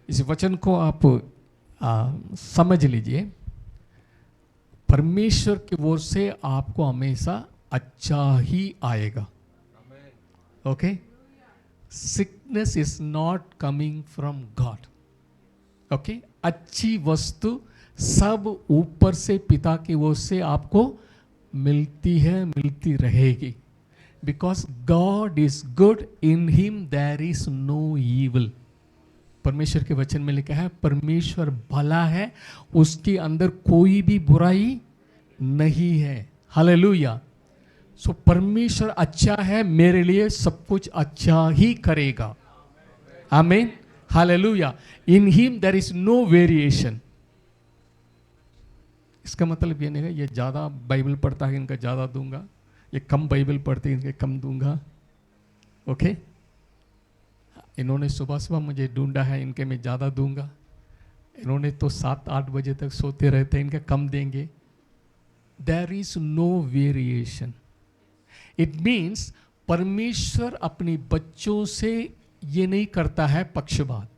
इस वचन को आप समझ लीजिए, परमेश्वर की ओर से आपको हमेशा अच्छा ही आएगा. Okay, sickness is not coming from God. Okay, अच्छी वस्तु सब ऊपर से पिता की ओर से आपको मिलती है, मिलती रहेगी. Because God is good, in him there is no evil. परमेश्वर के वचन में लिखा है परमेश्वर भला है, उसके अंदर कोई भी बुराई नहीं है. हालेलुया. सो परमेश्वर अच्छा है, मेरे लिए सब कुछ अच्छा ही करेगा. Amen. Hallelujah. In him there is no variation. इसका मतलब ये नहीं है ये ज़्यादा बाइबल पढ़ता है इनका ज़्यादा दूंगा, ये कम बाइबल पढ़ते हैं इनके कम दूंगा. ओके, इन्होंने सुबह सुबह मुझे ढूंढा है, इनके मैं ज़्यादा दूंगा. इन्होंने तो 7-8 बजे तक सोते रहते हैं, इनके कम देंगे. There is no variation. It means परमेश्वर अपने बच्चों से ये नहीं करता है पक्षपात.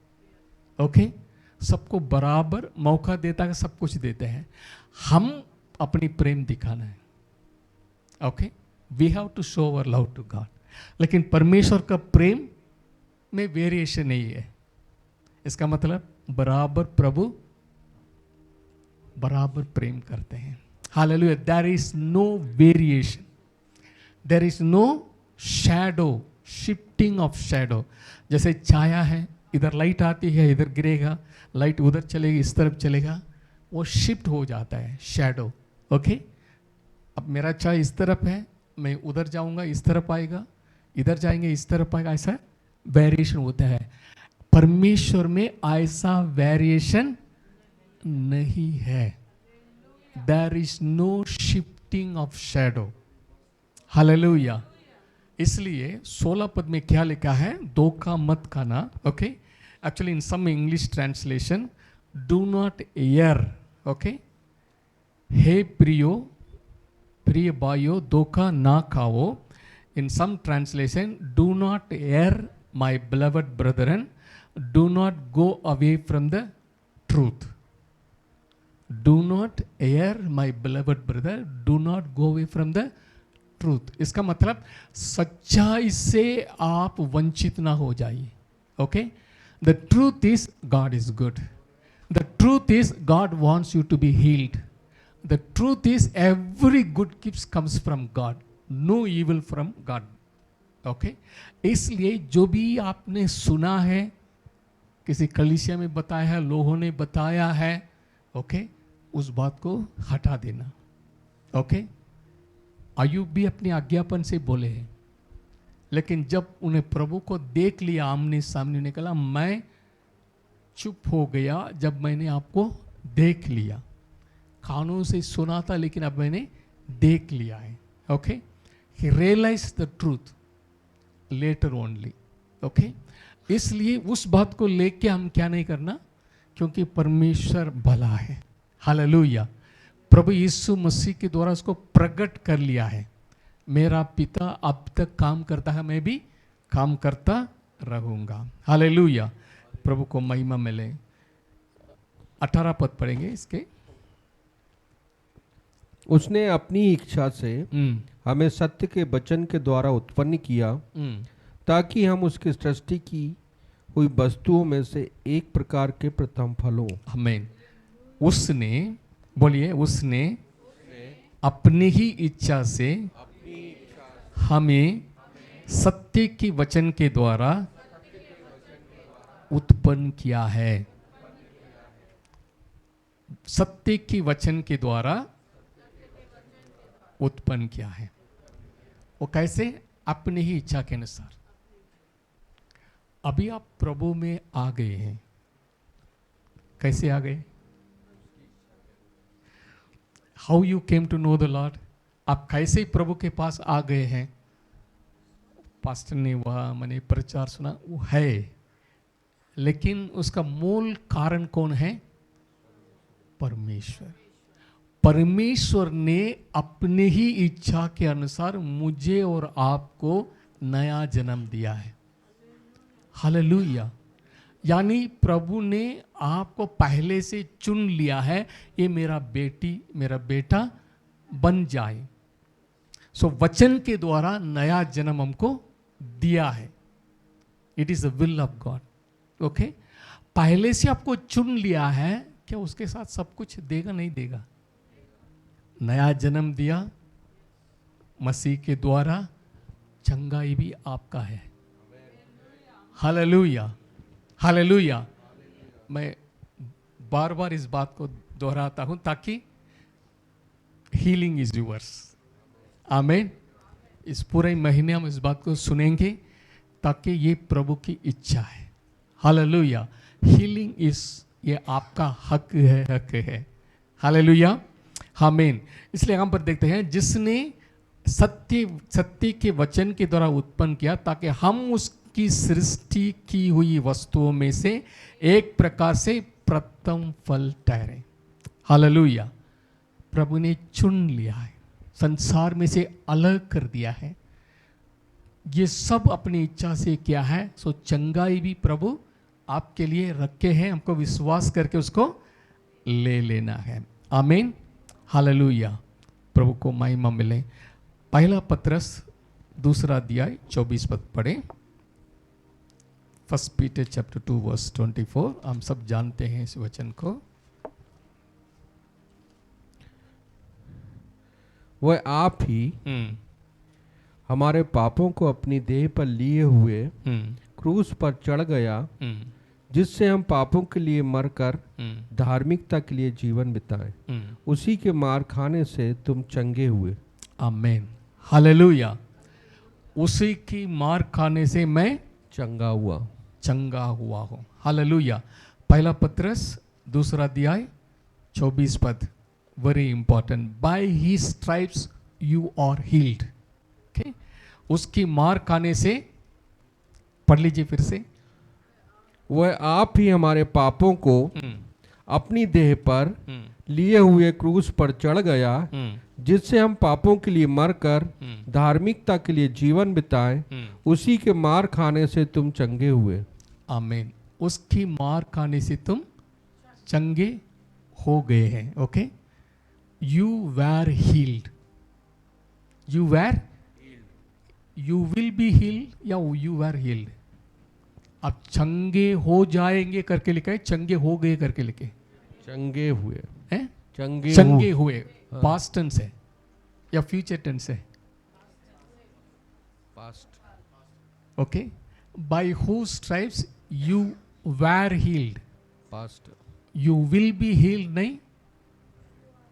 ओके, सबको बराबर मौका देता है, सब कुछ देते हैं. हम अपनी प्रेम दिखाना है. Okay, we have to show our love to God. लेकिन परमेश्वर का प्रेम में वेरिएशन नहीं है. इसका मतलब बराबर प्रभु बराबर प्रेम करते हैं. Hallelujah. There is no variation, there is no shadow, shifting of shadow. जैसे छाया है, इधर लाइट आती है, इधर गिरेगा, लाइट उधर चलेगी, इस तरफ चलेगा, वो शिफ्ट हो जाता है शैडो. ओके, अब मेरा छाया इस तरफ है, मैं उधर जाऊंगा, इस तरफ आएगा, इधर जाएंगे, इस तरफ आएगा. ऐसा वेरिएशन होता है. परमेश्वर में ऐसा वेरिएशन नहीं है. There is no shifting of shadow. Hallelujah. इसलिए 16 पद में क्या लिखा है, धोखा मत खाना. Okay, actually in some English translation do not err. Okay, हे प्रियो, प्रिय भाइयों धोखा ना खाओ. In some translation do not err my beloved brethren, do not go away from the truth. Do not err my beloved brother, do not go away from the truth. इसका मतलब सच्चाई से आप वंचित ना हो जाइए. Okay, the truth is God is good. The truth is God wants you to be healed. The truth is every good gift comes from God, no evil from God. Okay, इसलिए जो भी आपने सुना है, किसी कलीसिया में बताया है, लोगों ने बताया है, ओके, उस बात को हटा देना. ओके, अय्यूब भी अपने आज्ञापन से बोले हैं, लेकिन जब उन्हें प्रभु को देख लिया आमने सामने, निकला मैं चुप हो गया जब मैंने आपको देख लिया. कानों से सुना था लेकिन अब मैंने देख लिया है. Okay, he realise the truth later only. Okay, इसलिए उस बात को लेके हम क्या नहीं करना, क्योंकि परमेश्वर भला है. हालेलुया. प्रभु यीशु मसीह के द्वारा उसको प्रकट कर लिया है. मेरा पिता अब तक काम करता है, मैं भी काम करता रहूंगा. हालेलुया. प्रभु को महिमा मिले. 18 पद पढ़ेंगे इसके. उसने अपनी इच्छा से हमें सत्य के वचन के द्वारा उत्पन्न किया, ताकि हम उसकी सृष्टि की हुई वस्तुओं में से एक प्रकार के प्रथम फल हों. आमीन. उसने, बोलिए, उसने अपनी ही इच्छा से हमें सत्य के वचन के द्वारा उत्पन्न किया है. सत्य के वचन के द्वारा उत्पन्न किया है. वो कैसे? अपनी ही इच्छा के अनुसार. अभी आप प्रभु में आ गए हैं. कैसे आ गए? How you came to know the Lord. आप कैसे प्रभु के पास आ गए हैं? पास्टर ने वह मैंने प्रचार सुना, वो है, लेकिन उसका मूल कारण कौन है? परमेश्वर। परमेश्वर ने अपने ही इच्छा के अनुसार मुझे और आपको नया जन्म दिया है। हालेलुया। यानी प्रभु ने आपको पहले से चुन लिया है, ये मेरा बेटी मेरा बेटा बन जाए। सो वचन के द्वारा नया जन्म हमको दिया है। It is the will of God. Okay, पहले से आपको चुन लिया है, क्या उसके साथ सब कुछ देगा? नहीं देगा। नया जन्म दिया मसीह के द्वारा, चंगाई भी आपका है। Hallelujah, hallelujah. मैं बार बार इस बात को दोहराता हूं ताकि हीलिंग इज यूवर्स। आमीन। इस पूरे महीने हम इस बात को सुनेंगे ताकि ये प्रभु की इच्छा है। हालेलुया। हीलिंग इस ये आपका हक है, हक है। हालेलुया, आमीन। इसलिए हम पर देखते हैं, जिसने सत्य के वचन के द्वारा उत्पन्न किया ताकि हम उसकी सृष्टि की हुई वस्तुओं में से एक प्रकार से प्रथम फल ठहरे। हालेलुया। प्रभु ने चुन लिया है, संसार में से अलग कर दिया है। ये सब अपनी इच्छा से किया है। सो चंगाई भी प्रभु आपके लिए रखे हैं, हमको विश्वास करके उसको ले लेना है। आमीन, हालेलुया। प्रभु को महिमा मिले। पहला पत्रस 2 अध्याय 24 पद पढ़े। 1 Peter chapter 2 verse 24। हम सब जानते हैं इस वचन को। वह आप ही हमारे पापों को अपनी देह पर लिए हुए क्रूस पर चढ़ गया, जिससे हम पापों के लिए मरकर धार्मिकता के लिए जीवन बिताएं। उसी के मार खाने से तुम चंगे हुए। आमीन, हालेलुया। उसी की मार खाने से मैं चंगा हुआ हूँ। हालेलुया। पहला पत्रस 2 अध्याय 24 पद, very important. By he stripes you are healed. Okay, उसकी मार खाने से, पढ़ लीजिए फिर से। वह आप ही हमारे पापों को अपनी देह पर लिए हुए क्रूस पर चढ़ गया, जिससे हम पापों के लिए मरकर धार्मिकता के लिए जीवन बिताएं। उसी के मार खाने से तुम चंगे हुए। आमीन। उसकी मार खाने से तुम चंगे हो गए हैं। Okay, you were healed, you will be healed या यू वेर हील्ड। अब चंगे हो जाएंगे करके लिखा है, चंगे हो गए करके लिखे। चंगे हुए हैं? चंगे हुए पास्ट टेंस है या फ्यूचर टेंस है? Past. Okay, by who stripes you were healed. Past. You will be healed नहीं,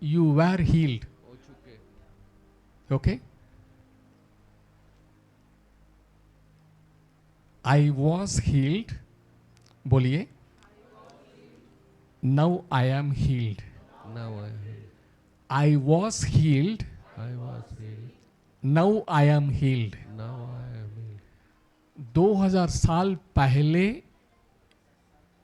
यू वेर हील्ड। हो चुके। ओके, आई वॉज हील्ड, बोलिए। Now I am healed. I was healed, now I am healed. 2000 साल पहले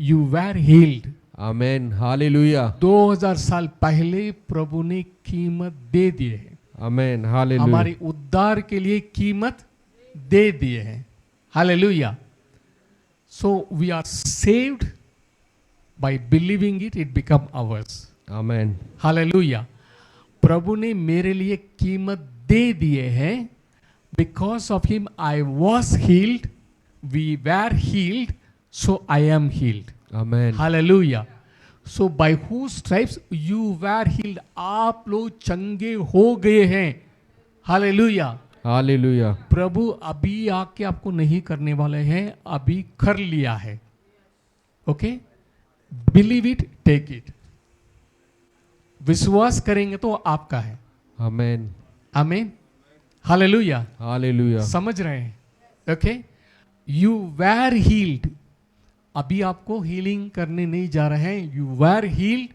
you were healed. Amen, hallelujah. 2000 साल पहले प्रभु ने कीमत दे दिए है। Amen, hallelujah. हमारे उद्धार के लिए कीमत दे दिए हैं। Hallelujah. So we are saved by believing it, it become ours. Amen, hallelujah. प्रभु ने मेरे लिए कीमत दे दिए हैं। Because of him I was healed, we were healed, so I am healed. Amen, hallelujah. So by who stripes you were healed, आप लोग चंगे हो गए हैं। Hallelujah, hallelujah. प्रभु अभी आके आपको नहीं करने वाले हैं, अभी कर लिया है। Okay, believe it, take it. विश्वास करेंगे तो आपका है। आमेन, आमीन, हालेलुया, हालेलुया। समझ रहे हैं? Okay, you were healed. अभी आपको हीलिंग करने नहीं जा रहे हैं, you were healed,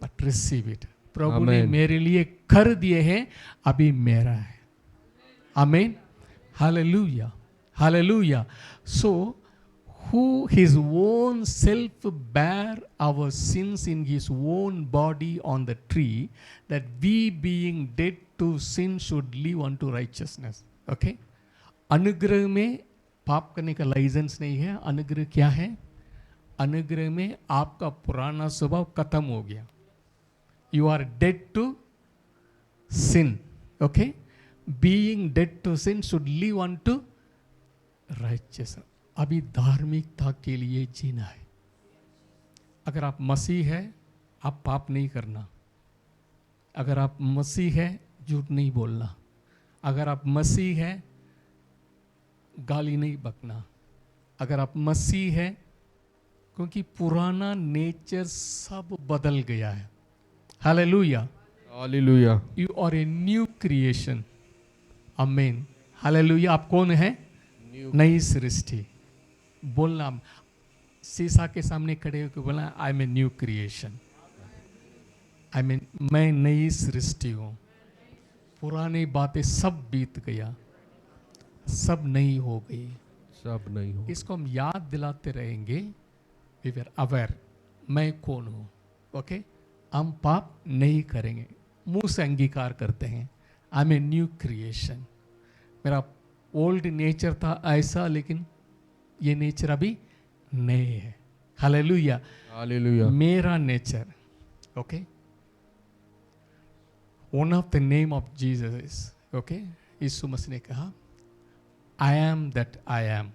but receive it. प्रभु ने आमेन। मेरे लिए कर दिए हैं, अभी मेरा है। आमीन, hallelujah. Hallelujah. So, who his own self bare our sins in his own body on the tree, that we being dead to sin should live unto righteousness. Okay? अनुग्रह में पाप करने का लाइसेंस नहीं है. अनुग्रह क्या है? अनुग्रह में आपका पुराना स्वभाव खत्म हो गया. You are dead to sin. Okay? Being dead to sin should live unto righteousness. अभी धार्मिकता के लिए जीना है. अगर आप मसीह है, आप पाप नहीं करना. अगर आप मसीह है, झूठ नहीं बोलना. अगर आप मसीह है, गाली नहीं बकना. अगर आप मसीह है, क्योंकि पुराना नेचर सब बदल गया है. Hallelujah. Hallelujah. You are a new creation. Amen. Hallelujah. आप कौन है? नई सृष्टि. बोलना, शीशा के सामने खड़े होकर बोलना, I am a new creation. I mean, मैं नई सृष्टि हूँ. पुरानी बातें सब बीत गया, सब नई हो गई. सब नहीं हो. इसको हम याद दिलाते रहेंगे. वी आर अवेयर, मैं कौन हूँ. ओके? हम पाप नहीं करेंगे. मुंह से अंगीकार करते हैं, I am a new creation. मेरा ओल्ड नेचर था ऐसा, लेकिन ये नेचर अभी नए है. हालेलुया. हालेलुया. मेरा nature. Okay? One of the name of Jesus is, okay, यीशु मसीह ने कहा, I am that I am.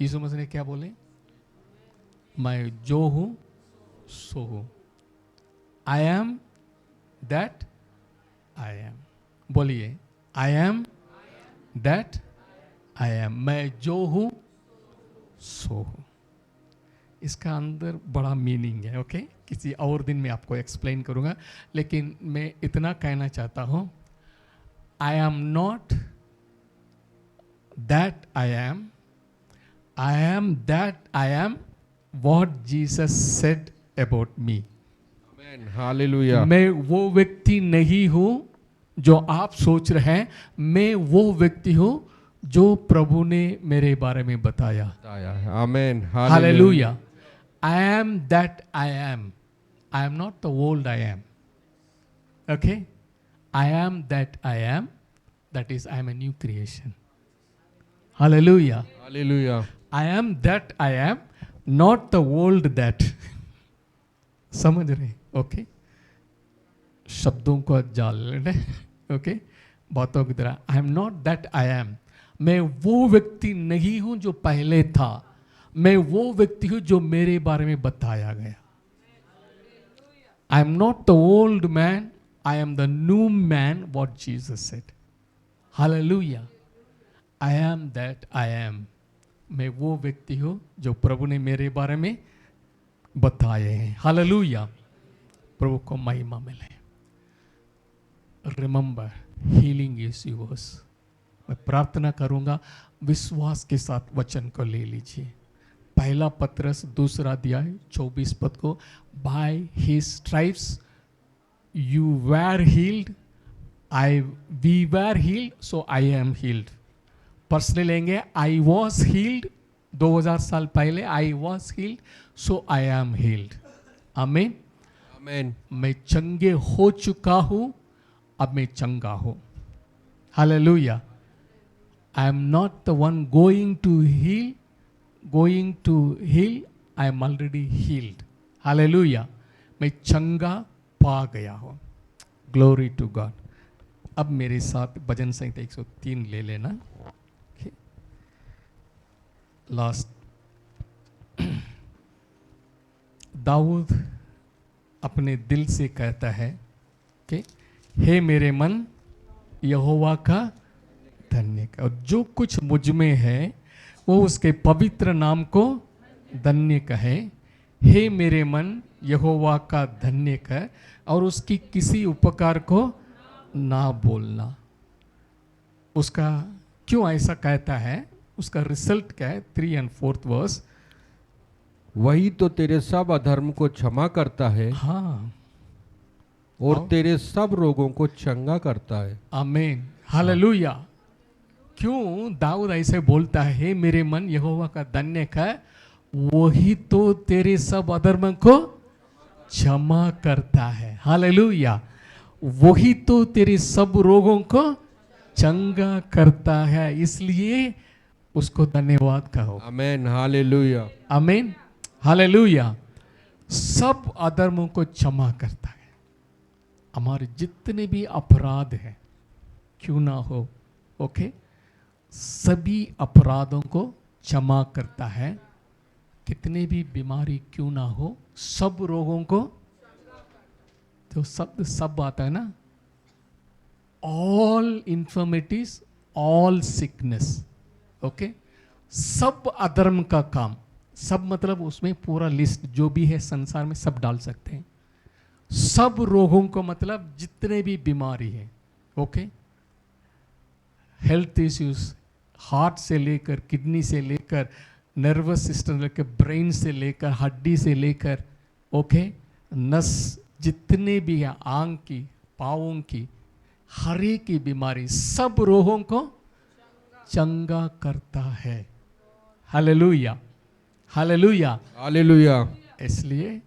यीशु मसीह ने क्या बोले? मैं जो हूं सो हूं. I am that I am. बोलिए, I am that I am. मैं जो हूं सो हूं. इसका अंदर बड़ा मीनिंग है. ओके? किसी और दिन में आपको एक्सप्लेन करूंगा, लेकिन मैं इतना कहना चाहता हूं, I am not that I am that I M what Jesus said about me. Amen. Hallelujah. मैं वो व्यक्ति नहीं हूं जो आप सोच रहे हैं. मैं वो व्यक्ति हूं जो प्रभु ने मेरे बारे में बताया. आमेन. Hallelujah. I am that I am. I am not the old I am. Okay? I am that I am. That is, I am a new creation. Hallelujah. Hallelujah. I am that I am, not the old that. समझ रहे? Okay? शब्दों को जाल लेने. Okay? बातों की तरह. I am not that I am. मैं वो व्यक्ति नहीं हूं जो पहले था. मैं वो व्यक्ति हूं जो मेरे बारे में बताया गया. आई am not the old man, I am the new man, what Jesus said. Hallelujah. I am that I am. मैं वो व्यक्ति हूं जो प्रभु ने मेरे बारे में बताए हैं. हालेलुया. प्रभु को महिमा मिले. Remember, healing is yours. मैं प्रार्थना करूंगा, विश्वास के साथ वचन को ले लीजिए. पहला पत्रस 2 अध्याय 24 पद को, by his stripes you were healed, we were healed, so I am healed. Personally लेंगे, आई वॉज हील्ड 2000 साल पहले, I was healed, so I am healed. Amen. Amen. मैं चंगे हो चुका हूं, अब मैं चंगा हूं. Hallelujah. I am not the one going to heal, I am already healed. Hallelujah. मैं चंगा पा गया हूँ. Glory to God. अब मेरे साथ भजन संहिता 103 ले लेना. लास्ट. दाऊद अपने दिल से कहता है कि हे मेरे मन, यहोवा का धन्य कर, और जो कुछ मुझ में है वो उसके पवित्र नाम को धन्य कहे. हे मेरे मन, यहोवा का धन्य कर, और उसकी किसी उपकार को ना बोलना. उसका क्यों ऐसा कहता है? उसका रिजल्ट क्या है? 3 और 4 वर्स. वही तो तेरे सब अधर्म को क्षमा करता है. हाँ. और तेरे सब रोगों को चंगा करता है. आमीन. हालेलुया. क्यों दाऊद ऐसे बोलता है, हे मेरे मन यहोवा का धन्य कर, वही तो तेरे सब अधर्म को क्षमा करता है। हालेलुया। वही तो तेरे सब रोगों को चंगा करता है, इसलिए उसको धन्यवाद कहो। आमेन, हालेलुया। आमीन, हालेलुया। सब अधर्मों को क्षमा करता है। हमारे जितने भी अपराध हैं क्यों ना हो, ओके, सभी अपराधों को क्षमा करता है। कितने भी बीमारी क्यों ना हो, सब रोगों को, तो शब्द सब आता है ना, ऑल इंफर्मिटीज, ऑल सिकनेस, ओके। सब अधर्म का काम, सब मतलब उसमें पूरा लिस्ट जो भी है संसार में सब डाल सकते हैं। सब रोगों को मतलब जितने भी बीमारी है, ओके, हेल्थ इश्यूज, हार्ट से लेकर, किडनी से लेकर, नर्वस सिस्टम लेकर, ब्रेन से लेकर, हड्डी से लेकर, ओके, नस, जितने भी है, आंख की, पाँवों की, हर एक की बीमारी, सब रोगों को चंगा करता है। Hallelujah, hallelujah, hallelujah. इसलिए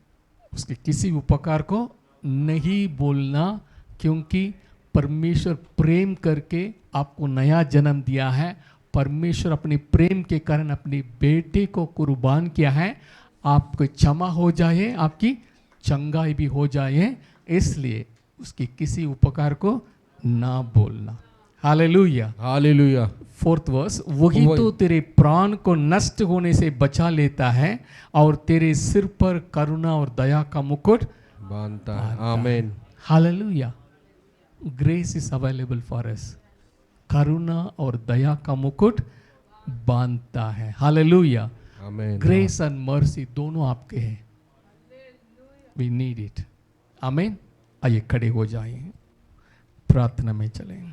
उसके किसी उपकार को नहीं बोलना, क्योंकि परमेश्वर प्रेम करके आपको नया जन्म दिया है। परमेश्वर अपने प्रेम के कारण अपने बेटे को कुर्बान किया है, आपको क्षमा हो जाए, आपकी चंगाई भी हो जाए, इसलिए उसके किसी उपकार को ना बोलना। Hallelujah, hallelujah. 4th वर्स, वही तो तेरे प्राण को नष्ट होने से बचा लेता है और तेरे सिर पर करुणा और दया का मुकुट बांधता है। Amen. Hallelujah. Grace is available for us. करुणा और दया का मुकुट बांधता है। Hallelujah. Amen. Grace and mercy दोनों आपके हैं। We need it. आमीन। आइए खड़े हो जाएं, प्रार्थना में चलें।